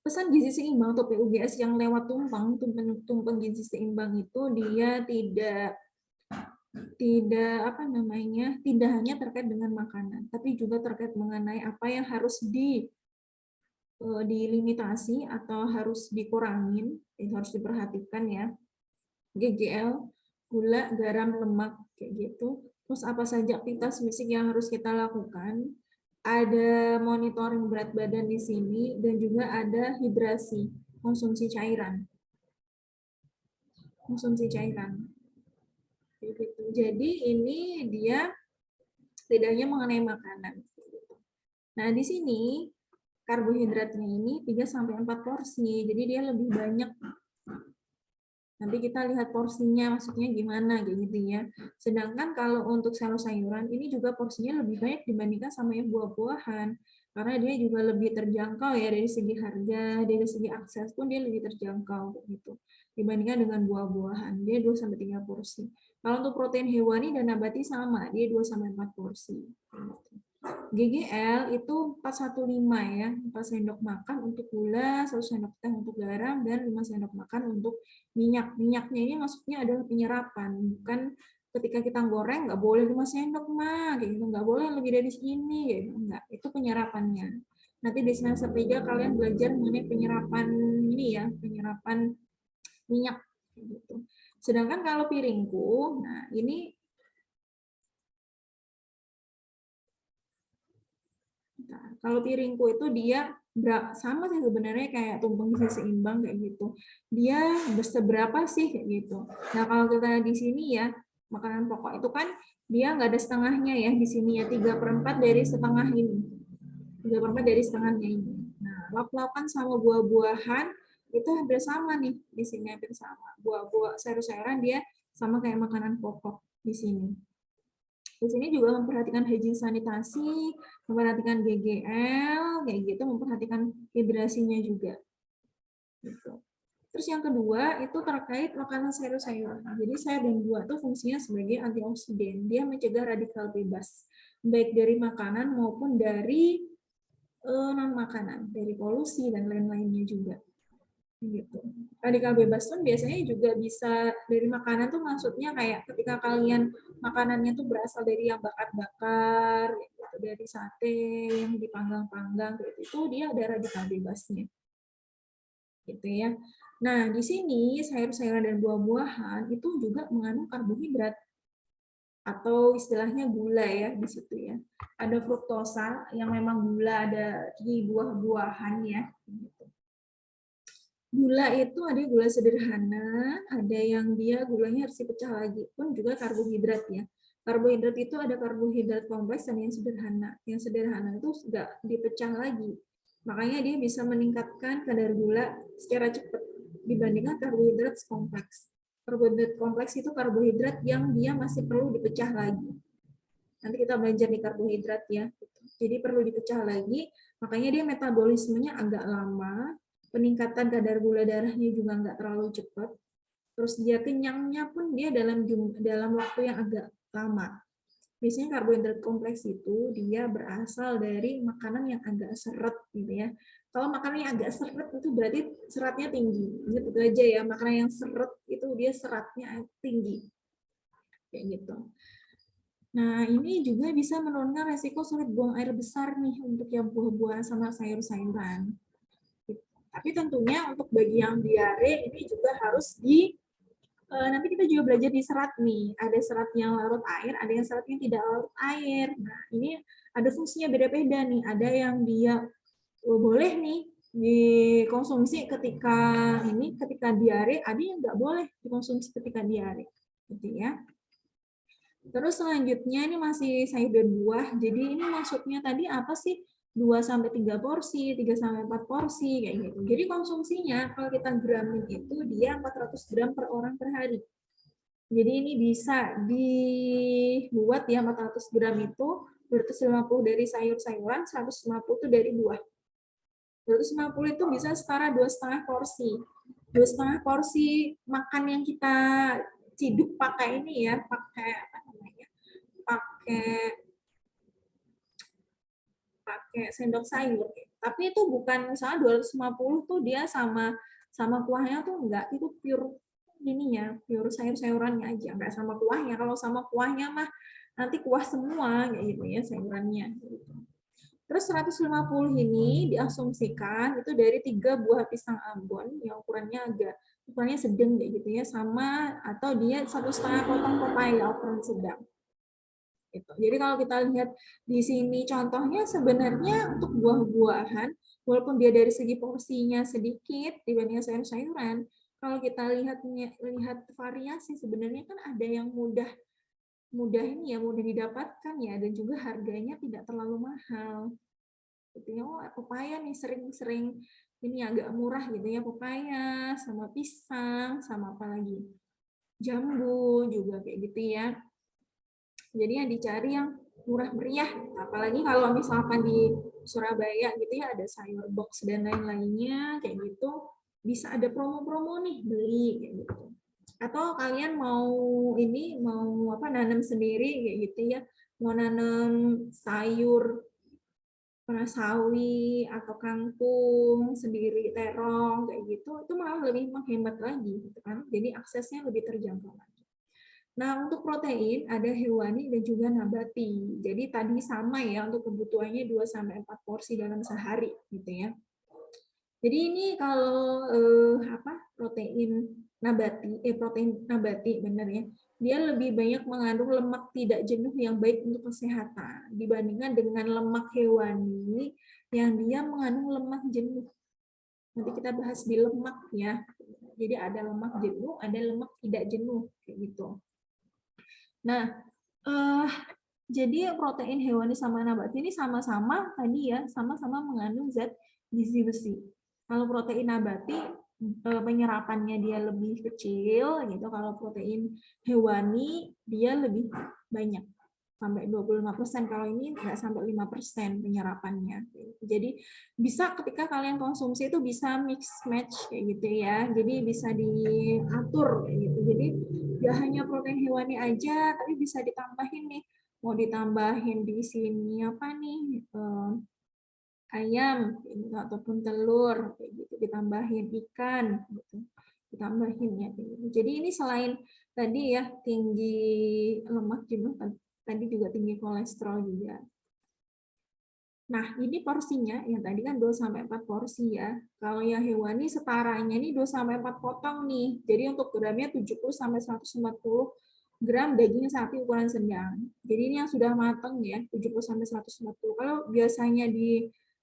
Pesan gizi seimbang atau PUGS yang lewat tumpeng gizi seimbang itu dia tidak apa namanya, tidak hanya terkait dengan makanan, tapi juga terkait mengenai apa yang harus dilimitasi atau harus dikurangin, itu harus diperhatikan ya. GGL, gula, garam, lemak kayak gitu. Terus apa saja aktivitas fisik yang harus kita lakukan? Ada monitoring berat badan di sini dan juga ada hidrasi, konsumsi cairan. Konsumsi cairan. Jadi ini dia tidak hanya mengenai makanan. Nah, di sini karbohidratnya ini 3-4 porsi, jadi dia lebih banyak. Nanti kita lihat porsinya, maksudnya gimana, kayak gitu ya. Sedangkan kalau untuk sayur-sayuran, ini juga porsinya lebih banyak dibandingkan sama yang buah-buahan. Karena dia juga lebih terjangkau ya, dari segi harga, dari segi akses pun dia lebih terjangkau, gitu. Dibandingkan dengan buah-buahan, dia 2-3 porsi. Kalau untuk protein hewani dan nabati sama, dia 2-4 porsi. GGL itu 415 ya, 4 sendok makan untuk gula, 1 sendok teh untuk garam, dan 5 sendok makan untuk minyak. Minyaknya ini maksudnya adalah penyerapan, bukan ketika kita goreng nggak boleh 5 sendok mah, kayak gitu, nggak boleh lebih dari segini, gitu. Enggak, itu penyerapannya. Nanti di semester 3 kalian belajar mengenai penyerapan ini ya, penyerapan minyak. Gitu. Sedangkan kalau piringku, nah ini kalau piringku itu dia sama sih sebenarnya kayak tumpeng gizi seimbang kayak gitu. Dia seberapa sih kayak gitu. Nah kalau kita di sini ya makanan pokok itu kan dia nggak ada setengahnya ya di sini ya 3/4 dari setengah ini. 3/4 dari setengahnya ini. Nah lauk-laukan sama buah-buahan itu hampir sama nih di sini hampir sama. Buah-buah sayur-sayuran dia sama kayak makanan pokok di sini. Di sini juga memperhatikan hygiene sanitasi, memperhatikan GGL, kayak gitu, memperhatikan hidrasinya juga. Gitu. Terus yang kedua itu terkait makanan sayur-sayuran. Jadi sayur dan buah itu fungsinya sebagai antioksidan. Dia mencegah radikal bebas, baik dari makanan maupun dari non makanan, dari polusi dan lain-lainnya juga. Gitu. Radikal bebas pun biasanya juga bisa dari makanan tuh maksudnya kayak ketika kalian makanannya tuh berasal dari yang bakar-bakar, gitu, dari sate yang dipanggang-panggang, gitu, itu dia ada radikal bebasnya. Gitu ya. Nah, di sini sayur-sayuran dan buah-buahan itu juga mengandung karbohidrat atau istilahnya gula ya di situ ya. Ada fruktosa yang memang gula ada di buah-buahan ya. Gitu. Gula itu ada gula sederhana, ada yang dia gulanya harus dipecah lagi, pun juga karbohidrat ya. Karbohidrat itu ada karbohidrat kompleks dan yang sederhana. Yang sederhana itu nggak dipecah lagi. Makanya dia bisa meningkatkan kadar gula secara cepat dibandingkan karbohidrat kompleks. Karbohidrat kompleks itu karbohidrat yang dia masih perlu dipecah lagi. Nanti kita belajar di karbohidrat ya. Jadi perlu dipecah lagi, makanya dia metabolismenya agak lama, peningkatan kadar gula darahnya juga nggak terlalu cepat. Terus dia kenyangnya pun dia dalam waktu yang agak lama. Biasanya karbohidrat kompleks itu dia berasal dari makanan yang agak seret gitu ya. Kalau makanan yang agak seret itu berarti seratnya tinggi. Gitu aja ya, makanan yang seret itu dia seratnya tinggi. Kayak gitu. Nah, ini juga bisa menurunkan resiko sulit buang air besar nih untuk yang buah-buahan sama sayur-sayuran. Tapi tentunya untuk bagi yang diare ini juga harus nanti kita juga belajar di serat nih. Ada serat yang larut air, ada yang serat yang tidak larut air. Nah, ini ada fungsinya beda-beda nih. Ada yang dia boleh nih dikonsumsi ketika diare, ada yang nggak boleh dikonsumsi ketika diare, gitu ya. Terus selanjutnya ini masih sayur dan buah. Jadi ini maksudnya tadi apa sih? 2-3 porsi, 3-4 porsi kayak gitu. Jadi konsumsinya kalau kita gramin itu dia 400 gram per orang per hari. Jadi ini bisa dibuat ya 400 gram itu 250 dari sayur-sayuran, 150 itu dari buah. 250 itu bisa setara 2,5 porsi. 2,5 porsi makan yang kita ciduk pakai ini ya, pakai apa namanya? pakai sendok sayur. Tapi itu bukan misalnya 250 tuh dia sama kuahnya tuh enggak, itu pure ininya, pure sayur-sayurannya aja, enggak sama kuahnya. Kalau sama kuahnya mah nanti kuah semua kayak gitu ya sayurannya gitu. Terus 150 ini diasumsikan itu dari 3 buah pisang Ambon yang ukurannya sedang kayak gitu ya, sama atau dia 1,5 potong pepaya ukuran sedang. Gitu. Jadi kalau kita lihat di sini contohnya sebenarnya untuk buah-buahan, walaupun dia dari segi porsinya sedikit dibanding sayur-sayuran, kalau kita lihat variasi sebenarnya kan ada yang mudah ini ya, mudah didapatkan ya, dan juga harganya tidak terlalu mahal. Gitu ya, oh pepaya nih sering ini agak murah gitu ya, pepaya sama pisang sama apa lagi, jambu juga kayak gitu ya. Jadi yang dicari yang murah meriah, apalagi kalau misalkan di Surabaya gitu ya ada sayur box dan lain-lainnya kayak gitu, bisa ada promo-promo nih beli kayak gitu. Atau kalian mau nanam sendiri kayak gitu ya, mau nanam sayur sawi atau kangkung sendiri, terong kayak gitu, itu malah lebih menghemat lagi gitu kan. Jadi aksesnya lebih terjangkau lagi. Nah, untuk protein ada hewani dan juga nabati. Jadi tadi sama ya untuk kebutuhannya 2-4 porsi dalam sehari gitu ya. Jadi ini kalau protein nabati benar ya. Dia lebih banyak mengandung lemak tidak jenuh yang baik untuk kesehatan dibandingkan dengan lemak hewani yang dia mengandung lemak jenuh. Nanti kita bahas di lemak ya. Jadi ada lemak jenuh, ada lemak tidak jenuh kayak gitu. Nah, jadi protein hewani sama nabati ini sama-sama tadi ya, sama-sama mengandung zat gizi besi. Kalau protein nabati penyerapannya dia lebih kecil gitu, kalau protein hewani dia lebih banyak sampai 25%, kalau ini nggak sampai 5% penyerapannya. Jadi bisa ketika kalian konsumsi itu bisa mix match kayak gitu ya. Jadi bisa diatur kayak gitu. Jadi nggak hanya protein hewani aja, tapi bisa ditambahin nih. Mau ditambahin di sini apa nih? Ayam gitu, ataupun telur kayak gitu, ditambahin ikan gitu, ditambahin ya gitu. Jadi ini selain tadi ya tinggi lemak jenuh, tadi juga tinggi kolesterol juga. Nah, ini porsinya yang tadi kan 2-4 porsi ya. Kalau yang hewani setaranya ini 2-4 potong nih. Jadi untuk gramnya 70-140 gram daging sapi ukuran sedang. Jadi ini yang sudah matang ya, 70-140. Kalau biasanya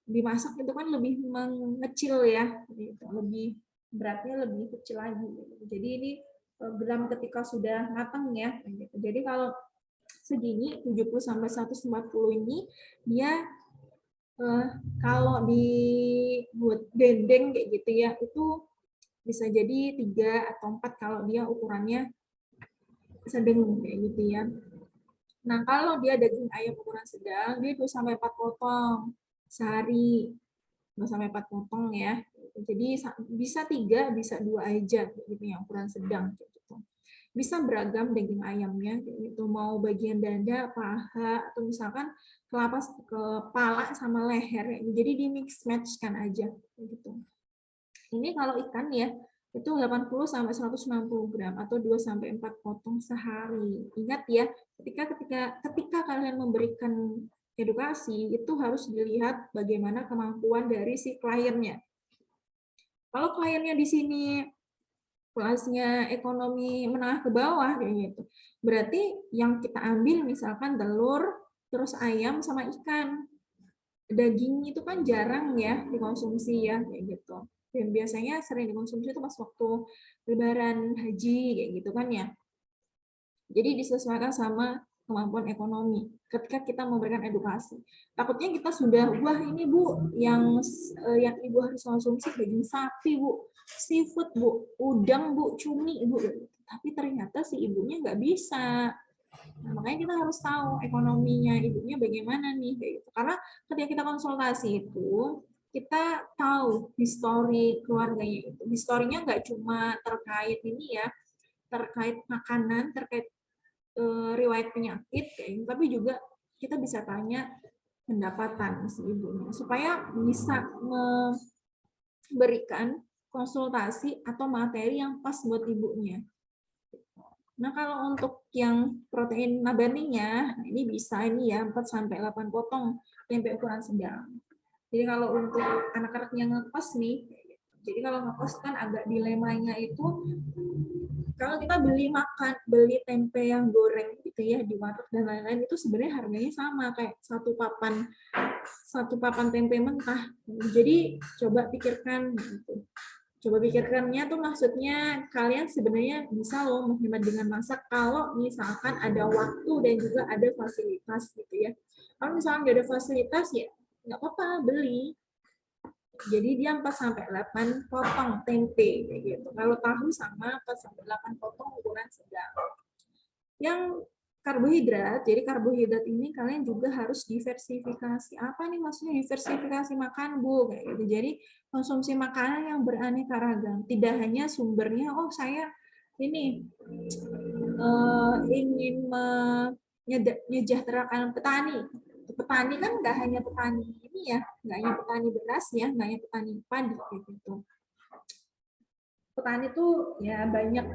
dimasak itu kan lebih mengecil ya, gitu. Lebih beratnya lebih kecil lagi. Jadi ini gram ketika sudah matang ya. Gitu. Jadi kalau segini 70-140 ini dia kalau dibuat dendeng kayak gitu ya, itu bisa jadi 3 atau 4 kalau dia ukurannya sedang kayak gitu ya. Nah, kalau dia daging ayam ukuran sedang, dia 2-4 potong sehari. 2-4 potong ya. Jadi bisa 3, bisa 2 aja gitu yang ukuran sedang gitu. Bisa beragam daging ayamnya gitu, mau bagian dada, paha, atau misalkan kepala sama leher jadi di mix match kan aja gitu. Ini kalau ikan ya itu 80-160 gram atau 2-4 potong sehari. Ingat ya, ketika kalian memberikan edukasi itu harus dilihat bagaimana kemampuan dari si kliennya. Kalau kliennya di sini kelasnya ekonomi menengah ke bawah kayak gitu. Berarti yang kita ambil misalkan telur, terus ayam sama ikan. Daging itu kan jarang ya dikonsumsi ya kayak gitu. Dan biasanya sering dikonsumsi itu pas waktu lebaran haji kayak gitu kan ya. Jadi disesuaikan sama kemampuan ekonomi ketika kita memberikan edukasi. Takutnya kita sudah, wah ini Bu, yang Ibu harus konsumsi daging sapi Bu, seafood Bu, udang Bu, cumi Bu. Tapi ternyata si ibunya nggak bisa. Nah, makanya kita harus tahu ekonominya ibunya bagaimana nih kayak gitu. Karena ketika kita konsultasi itu kita tahu histori keluarganya itu. Historinya nggak cuma terkait ini ya, terkait makanan, terkait riwayat penyakit kayak gitu, tapi juga kita bisa tanya pendapatan si ibunya supaya bisa memberikan konsultasi atau materi yang pas buat ibunya. Nah, kalau untuk yang protein nabatinya, ini bisa ini ya 4-8 potong tempe ukuran sedang. Jadi kalau untuk anak-anak yang ngekos nih, jadi kalau ngekos kan agak dilemanya itu kalau kita beli tempe yang goreng gitu ya di warung dan lain-lain itu sebenarnya harganya sama kayak satu papan tempe mentah. Jadi coba pikirkan gitu. Coba pikirkannya tuh maksudnya kalian sebenarnya bisa loh menghemat dengan masak kalau misalkan ada waktu dan juga ada fasilitas gitu ya. Kalau misalkan nggak ada fasilitas ya nggak apa-apa beli. Jadi dia 4-8 potong tempe kayak gitu. Kalau tahu sama 4-8 potong ukuran sedang. Yang karbohidrat, jadi karbohidrat ini kalian juga harus diversifikasi. Apa nih maksudnya diversifikasi makan, Bu? Kayak gitu. Jadi konsumsi makanan yang beraneka ragam. Tidak hanya sumbernya, oh saya ini ingin menyejahterakan petani. Petani kan nggak hanya petani ini ya, nggak hanya petani beras ya, nggak hanya petani padi gitu. Petani tuh ya banyak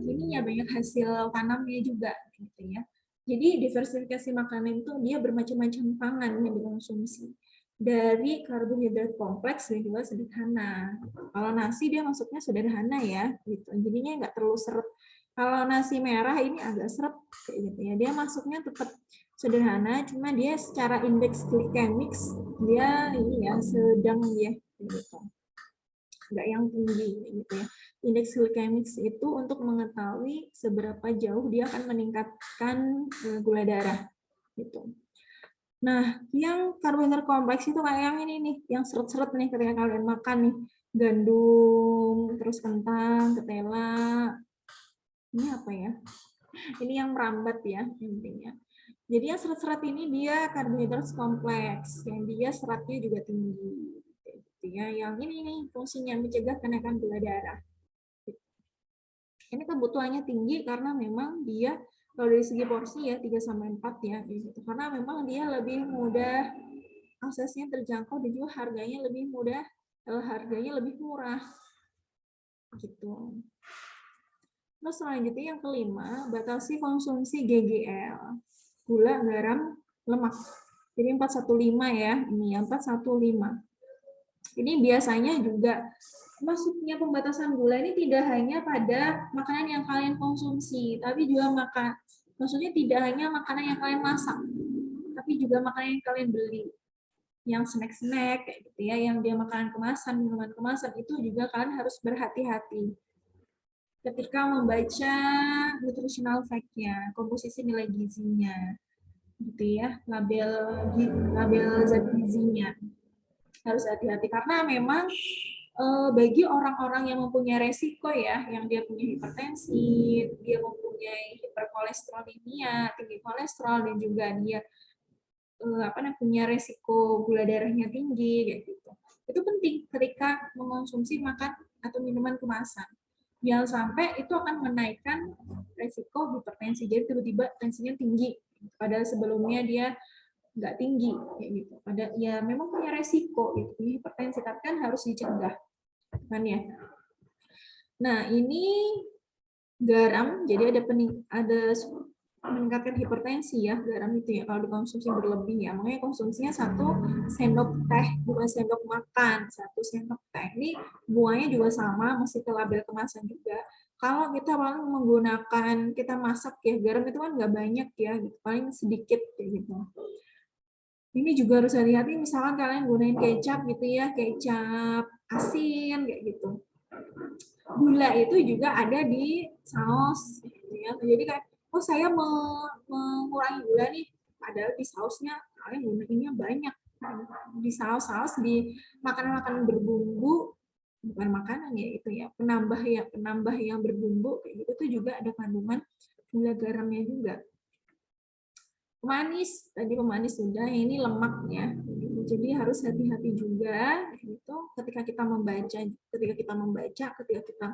ininya, banyak hasil tanamnya juga gitu ya. Jadi diversifikasi makanan itu dia bermacam-macam pangan yang dikonsumsi. Dari karbohidrat kompleks dan juga sederhana. Kalau nasi dia masuknya sederhana ya, gitu. Jadinya nggak terlalu seret. Kalau nasi merah ini agak seret kayak gitu ya. Dia masuknya tetap sederhana, cuma dia secara indeks glikemik dia ini ya sedang ya, gitu. Nggak yang tinggi gitu ya. Indeks glikemik itu untuk mengetahui seberapa jauh dia akan meningkatkan gula darah gitu. Nah, yang karbohidrat kompleks itu kayak yang ini nih, yang seret-seret nih ketika kalian makan nih, gandum, terus kentang, ketela. Ini apa ya? Ini yang merambat ya intinya. Jadi yang seret-seret ini dia karbohidrat kompleks, yang dia seratnya juga tinggi. Ya, yang ini nih fungsinya mencegah kenaikan gula darah. Ini kebutuhannya tinggi karena memang dia kalau dari segi porsi ya 3-4 ya gitu. Karena memang dia lebih mudah aksesnya terjangkau dan juga harganya lebih mudah, harganya lebih murah gitu. Terus selanjutnya yang kelima, batasi konsumsi GGL, gula, garam, lemak. Jadi 415 ya, ini 415. Ini biasanya juga maksudnya pembatasan gula ini tidak hanya pada makanan yang kalian konsumsi, tapi juga maksudnya tidak hanya makanan yang kalian masak, tapi juga makanan yang kalian beli, yang snack-snack kayak gitu ya, yang dia makanan kemasan, minuman kemasan itu juga kalian harus berhati-hati ketika membaca nutritional fact-nya, komposisi nilai gizinya, gitu ya, label zat gizinya harus hati-hati karena memang bagi orang-orang yang mempunyai resiko ya, yang dia punya hipertensi, dia mempunyai hiperkolesterolemia, tinggi kolesterol, dan juga dia punya resiko gula darahnya tinggi, kayak gitu. Itu penting ketika mengonsumsi makan atau minuman kemasan. Jangan sampai itu akan menaikkan resiko hipertensi. Jadi tiba-tiba tensinya tinggi, padahal sebelumnya dia nggak tinggi kayak gitu. Pada ya memang punya resiko gitu, hipertensi, tapi kan harus dicegah kan ya. Nah, ini garam, jadi ada meningkatkan hipertensi ya garam itu ya kalau dikonsumsi berlebih ya. Makanya konsumsinya 1 sendok teh, bukan sendok makan, 1 sendok teh. Ini buahnya juga sama, mesti ke label kemasan juga. Kalau kita paling menggunakan, kita masak ya, garam itu kan nggak banyak ya, gitu. Paling sedikit kayak gitu. Ini juga harus hati-hati, misalkan kalian gunain kecap gitu ya, kecap asin kayak gitu. Gula itu juga ada di saus gitu ya. Jadi kayak, oh saya mengurangi gula nih, padahal di sausnya kalian gunainnya banyak. Di saus-saus, di makanan-makanan berbumbu, bukan makanan ya itu ya, penambah yang berbumbu kayak gitu tuh juga ada kandungan gula garamnya juga. Pemanis, tadi pemanis sudah, ini lemaknya. Jadi harus hati-hati juga gitu ketika kita membaca, ketika kita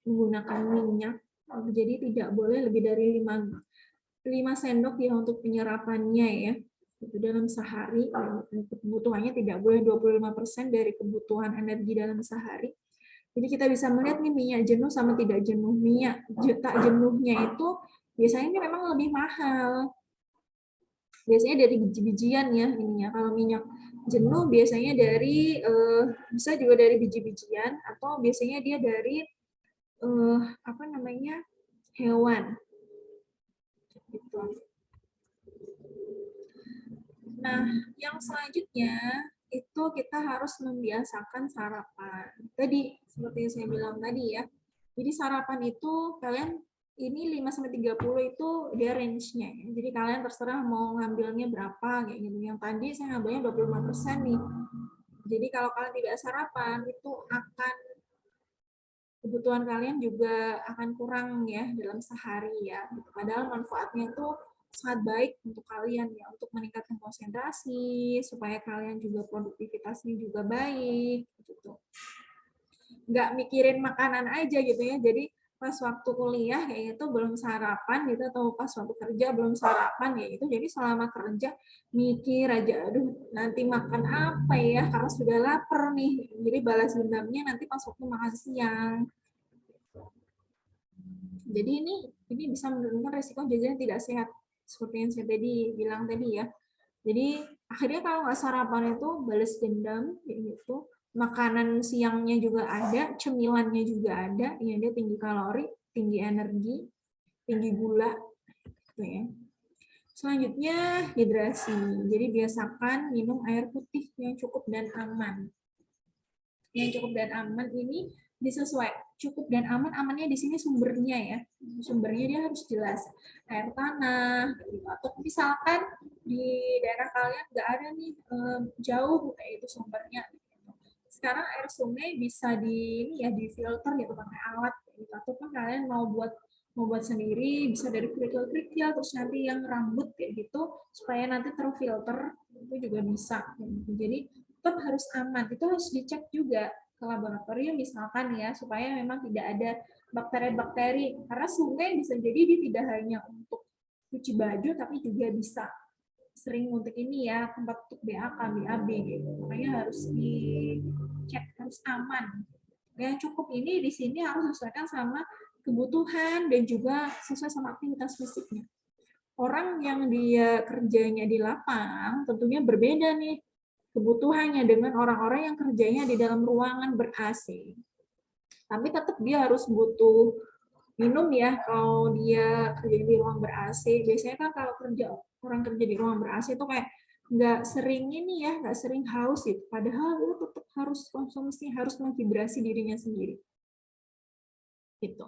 menggunakan minyak. Jadi tidak boleh lebih dari 5 sendok ya untuk penyerapannya ya. Itu dalam sehari, kebutuhannya tidak boleh 25% dari kebutuhan energi dalam sehari. Jadi kita bisa melihat nih minyak jenuh sama tidak jenuh. Minyak tak jenuhnya itu biasanya ini memang lebih mahal. Biasanya dari biji-bijian ya ininya. Kalau minyak jenuh biasanya dari bisa juga dari biji-bijian atau biasanya dia dari apa namanya, hewan. Gitu. Nah, yang selanjutnya itu kita harus membiasakan sarapan. Tadi seperti yang saya bilang tadi ya. Jadi sarapan itu kalian ini 5-30 itu dia range-nya ya. Jadi kalian terserah mau ngambilnya berapa kayak gitu. Yang tadi saya ngambilnya 25% nih. Jadi kalau kalian tidak sarapan itu akan kebutuhan kalian juga akan kurang ya dalam sehari ya. Padahal manfaatnya itu sangat baik untuk kalian ya, untuk meningkatkan konsentrasi, supaya kalian juga produktivitasnya juga baik gitu. Nggak mikirin makanan aja gitu ya. Jadi pas waktu kuliah kayak itu belum sarapan gitu, atau pas waktu kerja belum sarapan ya itu, jadi selama kerja mikir aja, aduh nanti makan apa ya karena sudah lapar nih, jadi balas dendamnya nanti pas waktu makan siang. Jadi ini bisa menurunkan resiko jajan tidak sehat seperti yang saya tadi bilang tadi ya. Jadi akhirnya kalau nggak sarapan itu balas dendam gitu. Makanan siangnya juga ada, cemilannya juga ada, ya dia tinggi kalori, tinggi energi, tinggi gula, gitu ya. Selanjutnya hidrasi. Jadi biasakan minum air putih yang cukup dan aman. Yang cukup dan aman ini disesuaikan. Cukup dan aman, amannya di sini sumbernya ya. Sumbernya dia harus jelas. Air tanah, gitu. Atau misalkan di daerah kalian nggak ada nih, jauh kayak itu sumbernya. Sekarang air sungai bisa di filter gitu pakai alat gitu. Ataupun kalian mau buat sendiri, bisa dari kerikil-kerikil, terus nanti yang rambut kayak gitu, supaya nanti terfilter, itu juga bisa. Jadi tetap harus aman, itu harus dicek juga ke laboratorium misalkan ya, supaya memang tidak ada bakteri-bakteri, karena sungai bisa jadi dia tidak hanya untuk cuci baju, tapi juga bisa sering untuk ini ya, tempat untuk BAK, BAB gitu. Makanya harus dicek, harus aman. Yang cukup ini di sini harus disesuaikan sama kebutuhan dan juga sesuai sama aktivitas fisiknya. Orang yang dia kerjanya di lapang tentunya berbeda nih kebutuhannya dengan orang-orang yang kerjanya di dalam ruangan ber-AC. Tapi tetap dia harus butuh minum ya kalau dia kerja di ruang ber-AC. Biasanya kan kalau orang kerja di ruang ber-AC itu kayak nggak sering ini ya, nggak sering haus gitu. Padahal lu tetap harus konsumsi, harus menghidrasi dirinya sendiri. Gitu.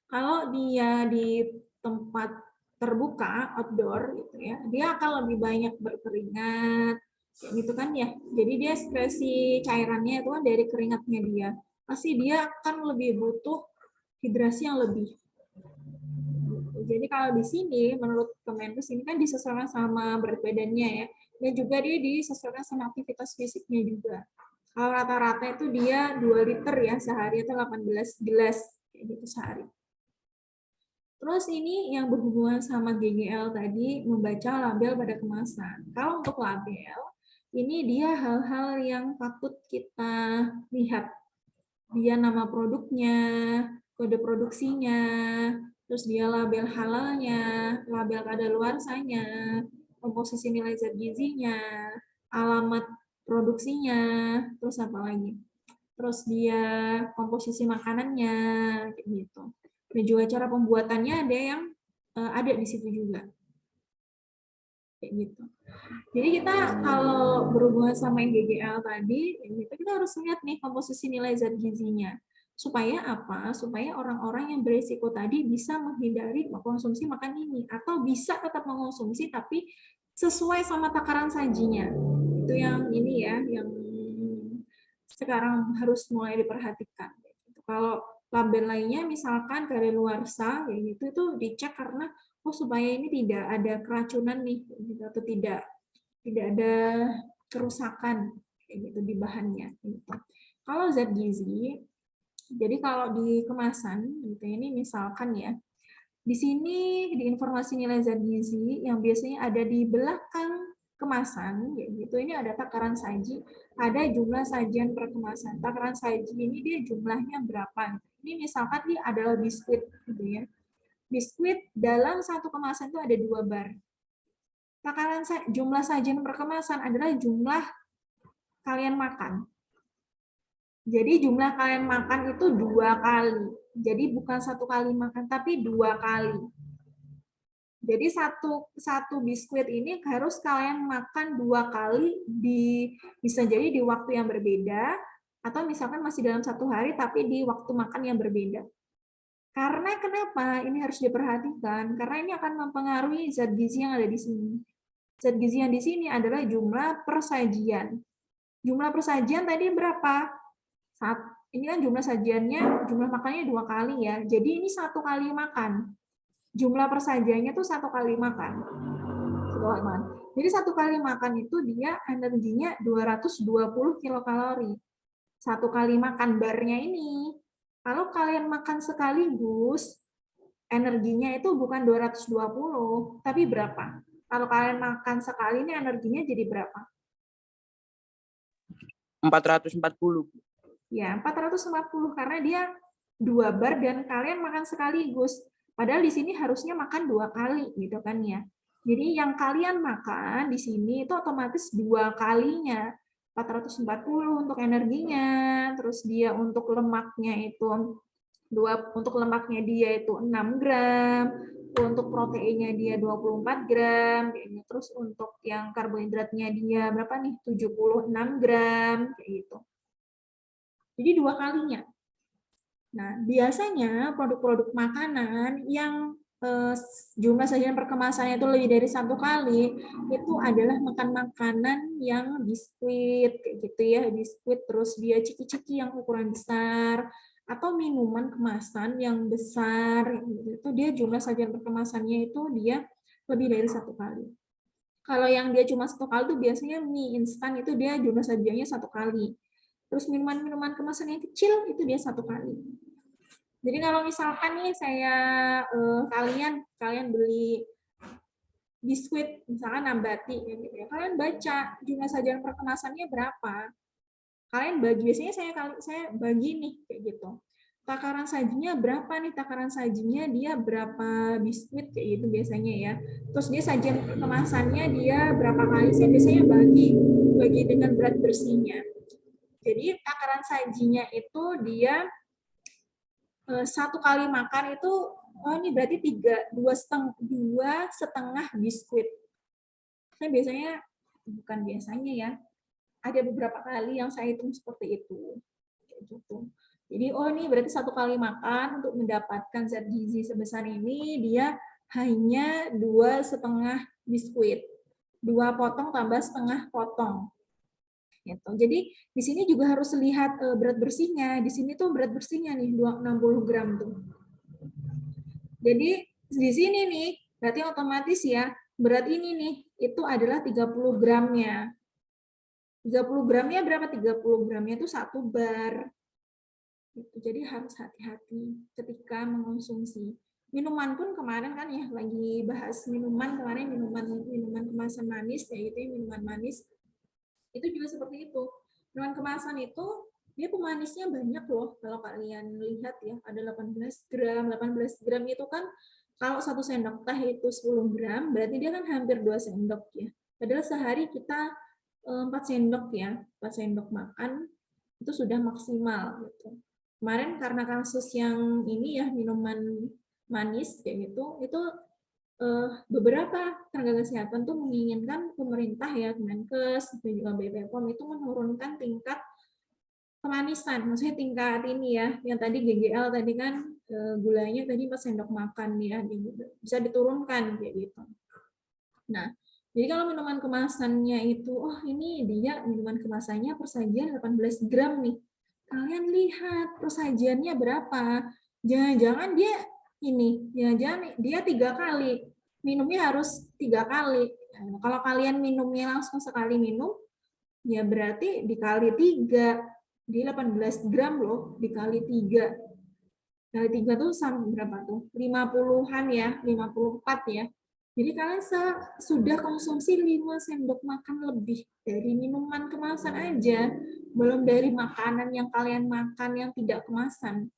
Kalau dia di tempat terbuka, outdoor gitu ya, dia akan lebih banyak berkeringat, gitu kan ya. Jadi dia ekspresi cairannya itu kan dari keringatnya dia. Pasti dia akan lebih butuh hidrasi yang lebih. Jadi kalau di sini menurut Kementerian ini kan disesuaikan sama berat badannya ya, dan juga dia disesuaikan sama aktivitas fisiknya juga. Kalau rata-rata itu dia 2 liter ya sehari atau 18 gelas kayak gitu sehari. Terus ini yang berhubungan sama GGL tadi, membaca label pada kemasan. Kalau untuk label, ini dia hal-hal yang patut kita lihat. Dia nama produknya, kode produksinya, terus dia label halalnya, label kadaluarsanya, komposisi nilai zat gizinya, alamat produksinya, terus apa lagi? Terus dia komposisi makanannya, kayak gitu. Dan juga cara pembuatannya ada yang ada di situ juga. Kayak gitu. Jadi kita kalau berhubungan sama yang GGL tadi, kita harus lihat nih komposisi nilai zat gizinya. Supaya apa? Supaya orang-orang yang berisiko tadi bisa menghindari mengkonsumsi makan ini. Atau bisa tetap mengkonsumsi tapi sesuai sama takaran sajinya. Itu yang ini ya, yang sekarang harus mulai diperhatikan. Kalau label lainnya misalkan kadaluarsa, kayak gitu itu dicek karena supaya ini tidak ada keracunan nih, gitu, atau tidak ada kerusakan kayak gitu di bahannya. Gitu. Kalau zat gizi, jadi kalau di kemasan gitu ini misalkan ya, di sini di informasi nilai zat gizi yang biasanya ada di belakang kemasan, gitu ini ada takaran saji, ada jumlah sajian per kemasan. Takaran saji ini dia jumlahnya berapa? Ini misalkan dia adalah biskuit, gitu ya. Biskuit dalam satu kemasan itu ada 2 bar. Takaran jumlah sajian per kemasan adalah jumlah kalian makan. Jadi jumlah kalian makan itu 2 kali. Jadi bukan 1 kali makan, tapi 2 kali. Jadi satu biskuit ini harus kalian makan 2 kali, bisa jadi di waktu yang berbeda, atau misalkan masih dalam 1 hari, tapi di waktu makan yang berbeda. Karena kenapa ini harus diperhatikan? Karena ini akan mempengaruhi zat gizi yang ada di sini. Zat gizi yang di sini adalah jumlah persajian. Jumlah persajian tadi berapa? Ini kan jumlah sajiannya, jumlah makannya 2 kali ya. Jadi ini 1 kali makan. Jumlah persajiannya tuh 1 kali makan. Jadi 1 kali makan itu dia energinya 220 kilokalori. 1 kali makan barnya ini. Kalau kalian makan sekaligus, energinya itu bukan 220, tapi berapa? Kalau kalian makan sekali ini energinya jadi berapa? 440. Ya, 440 karena dia 2 bar dan kalian makan sekaligus. Padahal di sini harusnya makan 2 kali gitu kan ya. Jadi yang kalian makan di sini itu otomatis 2 kalinya. 440 untuk energinya, terus dia untuk lemaknya itu untuk lemaknya dia itu 6 gram, untuk proteinnya dia 24 gram, terus untuk yang karbohidratnya dia berapa nih? 76 gram, kayak gitu. Jadi 2 kalinya. Nah, biasanya produk-produk makanan yang jumlah sajian perkemasannya itu lebih dari 1 kali, itu adalah makan makanan yang biskuit, kayak gitu ya, biskuit, terus dia ciki-ciki yang ukuran besar, atau minuman kemasan yang besar, itu dia jumlah sajian perkemasannya itu dia lebih dari 1 kali. Kalau yang dia cuma 1 kali itu biasanya mie instan itu dia jumlah sajiannya 1 kali. Terus minuman-minuman kemasan yang kecil itu dia 1 kali. Jadi kalau misalkan nih kalian beli biskuit misalkan Nabati gitu ya, kalian baca jumlah sajian perkemasannya berapa. Kalian bagi, biasanya saya bagi nih kayak gitu. Takaran sajinya berapa nih? Takaran sajinya dia berapa biskuit kayak gitu biasanya ya. Terus dia sajian kemasannya dia berapa kali? Saya biasanya bagi dengan berat bersihnya. Jadi takaran sajinya itu dia 1 kali makan itu ini berarti 2,5 biskuit. Saya biasanya bukan biasanya ya. Ada beberapa kali yang saya hitung seperti itu. Kayak gitu. Jadi ini berarti 1 kali makan untuk mendapatkan zat gizi sebesar ini dia hanya 2,5 biskuit. 2 potong tambah setengah potong. Gitu. Jadi di sini juga harus lihat berat bersihnya. Di sini tuh berat bersihnya nih 60 gram tuh. Jadi di sini nih berarti otomatis ya berat ini nih itu adalah 30 gramnya. 30 gramnya berapa? 30 gramnya itu 1 bar. Gitu. Jadi harus hati-hati ketika mengonsumsi. Minuman pun kemarin kan ya lagi bahas minuman kemarin, minuman kemasan manis, yaitu minuman manis itu juga seperti itu. Minuman kemasan itu Dia pemanisnya banyak loh, kalau kalian lihat ya, ada 18 gram. 18 gram itu kan, kalau 1 sendok teh itu 10 gram, berarti dia kan hampir 2 sendok ya. Padahal sehari kita 4 sendok ya, 4 sendok makan, itu sudah maksimal gitu. Kemarin karena kasus yang ini ya, minuman manis kayak gitu, itu beberapa tenaga kesehatan tuh menginginkan pemerintah ya, Kemenkes dan juga BPOM itu menurunkan tingkat kemanisan, maksudnya tingkat ini ya, yang tadi GGL tadi kan gulanya tadi 4 sendok makan ya, bisa diturunkan kayak gitu. Nah, jadi kalau minuman kemasannya itu, oh ini dia minuman kemasannya persajian 18 gram nih. Kalian lihat persajiannya berapa. Jangan-jangan dia ini, jangan-jangan dia 3 kali. Minumnya harus 3 kali. Nah, kalau kalian minumnya langsung sekali minum, ya berarti dikali 3. Di 18 gram loh, dikali 3. Kali 3 tuh sama berapa tuh? 50-an ya, 54 ya. Jadi kalian sudah konsumsi 5 sendok makan lebih dari minuman kemasan aja. Belum dari makanan yang kalian makan yang tidak kemasan.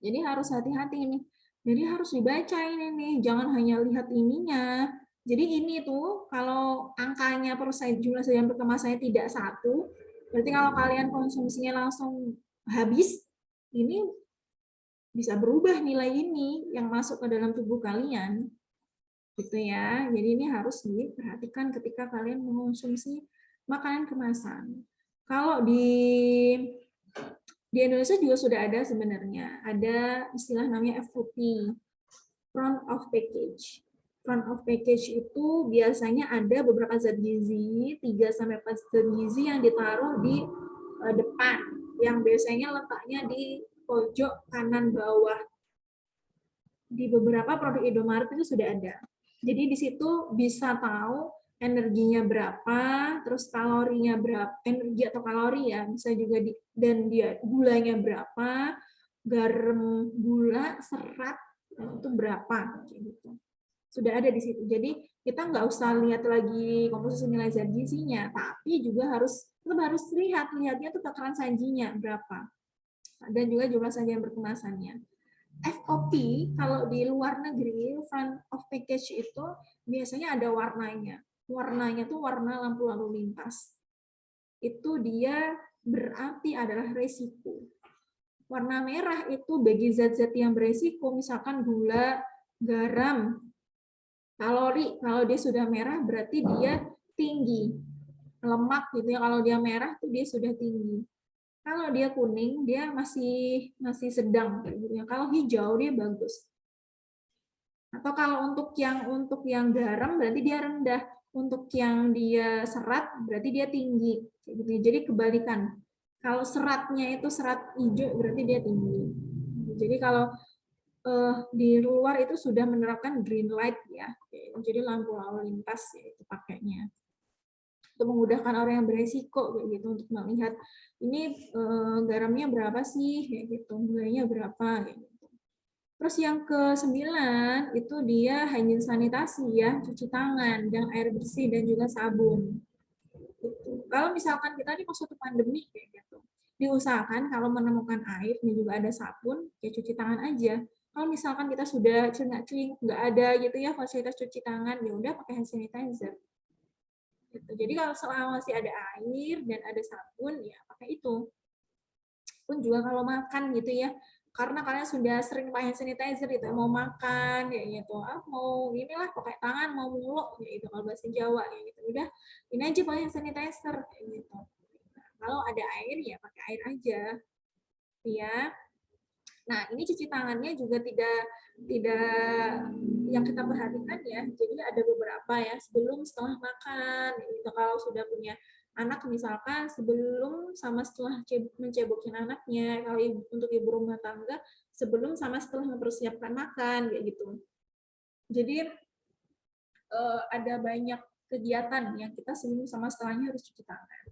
Jadi harus hati-hati ini. Jadi harus dibaca ini nih, jangan hanya lihat ininya. Jadi ini tuh kalau angkanya jumlah saja kemasannya tidak satu, berarti kalau kalian konsumsinya langsung habis, ini bisa berubah nilai ini yang masuk ke dalam tubuh kalian. Gitu ya. Jadi ini harus diperhatikan ketika kalian mengonsumsi makanan kemasan. Kalau di Indonesia juga sudah ada sebenarnya, ada istilah namanya FOP, front of package. Front of package itu biasanya ada beberapa zat gizi, 3-4 zat gizi yang ditaruh di depan, yang biasanya letaknya di pojok kanan bawah. Di beberapa produk Indomaret itu sudah ada. Jadi di situ bisa tahu energinya berapa, terus kalorinya berapa, energi atau kalori ya, bisa juga dan dia gulanya berapa, garam, gula, serat itu berapa gitu. Sudah ada di situ. Jadi kita nggak usah lihat lagi komposisi nilai zat gizinya, tapi juga tetap harus lihatnya tuh takaran sajinya berapa. Dan juga jumlah sajian berkemasannya. FOP kalau di luar negeri front of package itu biasanya ada warnanya. Warnanya tuh warna lampu lalu lintas. Itu dia berarti adalah resiko. Warna merah itu bagi zat-zat yang beresiko, misalkan gula, garam, kalori. Kalau dia sudah merah berarti dia tinggi. Lemak gitu ya, kalau dia merah tuh dia sudah tinggi. Kalau dia kuning, dia masih sedang. Gitu ya. Kalau hijau, dia bagus. Atau kalau untuk yang garam, berarti dia rendah. Untuk yang dia serat, berarti dia tinggi. Jadi kebalikan. Kalau seratnya itu serat hijau, berarti dia tinggi. Jadi kalau di luar itu sudah menerapkan green light ya. Jadi lampu lalu lintas ya, itu pakainya. Untuk memudahkan orang yang beresiko kayak gitu untuk melihat ini garamnya berapa sih kayak gitu, gulanya berapa kayak gitu. Terus yang ke-9 itu dia hygiene sanitasi ya, cuci tangan dengan air bersih dan juga sabun. Gitu. Kalau misalkan kita ini pas suatu pandemi kayak gitu, diusahakan kalau menemukan air dan juga ada sabun, ya cuci tangan aja. Kalau misalkan kita sudah cengak-cengik nggak ada gitu ya fasilitas cuci tangan, ya udah pakai hand sanitizer. Gitu. Jadi kalau selama masih ada air dan ada sabun, ya pakai itu. Pun juga kalau makan gitu ya, karena kalian sudah sering pakai hand sanitizer itu mau makan ya gitu, mau inilah pakai tangan, mau muluk ya itu kalau bahasa Jawa ya gitu. Udah ini aja pakai hand sanitizer kayak gitu. Nah, kalau ada air ya pakai air aja. Ya. Nah, ini cuci tangannya juga tidak yang kita perhatikan ya. Jadi ada beberapa ya, sebelum setelah makan. Gitu. Kalau sudah punya anak misalkan sebelum sama setelah mencebokin anaknya, kalau untuk ibu rumah tangga sebelum sama setelah mempersiapkan makan kayak gitu. Jadi ada banyak kegiatan yang kita sebelum sama setelahnya harus cuci tangan.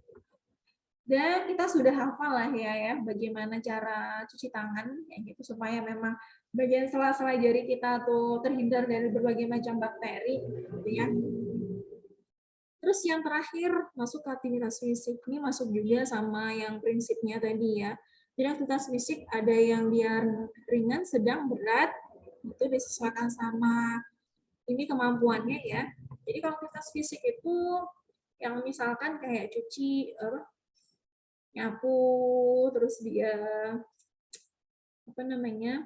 Dan kita sudah hafal lah ya bagaimana cara cuci tangan kayak gitu supaya memang bagian sela-sela jari kita tuh terhindar dari berbagai macam bakteri gitu ya. Terus yang terakhir masuk ke aktivitas fisik. Ini masuk juga sama yang prinsipnya tadi ya. Jadi aktivitas fisik ada yang dia ringan, sedang, berat, itu disesuaikan sama ini kemampuannya ya. Jadi kalau aktivitas fisik itu yang misalkan kayak cuci, nyapu, terus dia apa namanya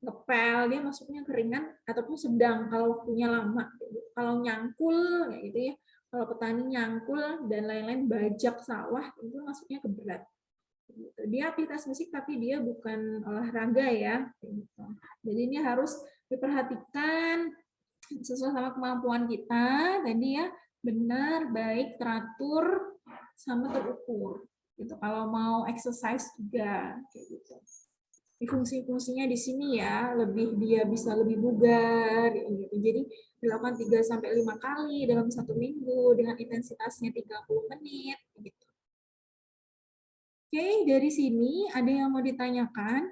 ngepel, dia masuknya keringan ataupun sedang kalau waktunya lama. Kalau nyangkul kayak gitu ya, kalau petani nyangkul dan lain-lain, bajak sawah itu masuknya ke berat. Dia aktivitas fisik tapi dia bukan olahraga ya. Jadi ini harus diperhatikan sesuai sama kemampuan kita tadi ya, benar, baik, teratur, sama terukur. Gitu. Kalau mau exercise juga kayak gitu. Fungsi-fungsinya di sini ya, dia bisa lebih bugar gitu. Jadi dilakukan 3 sampai 5 kali dalam 1 minggu dengan intensitasnya 30 menit gitu. Oke, dari sini ada yang mau ditanyakan?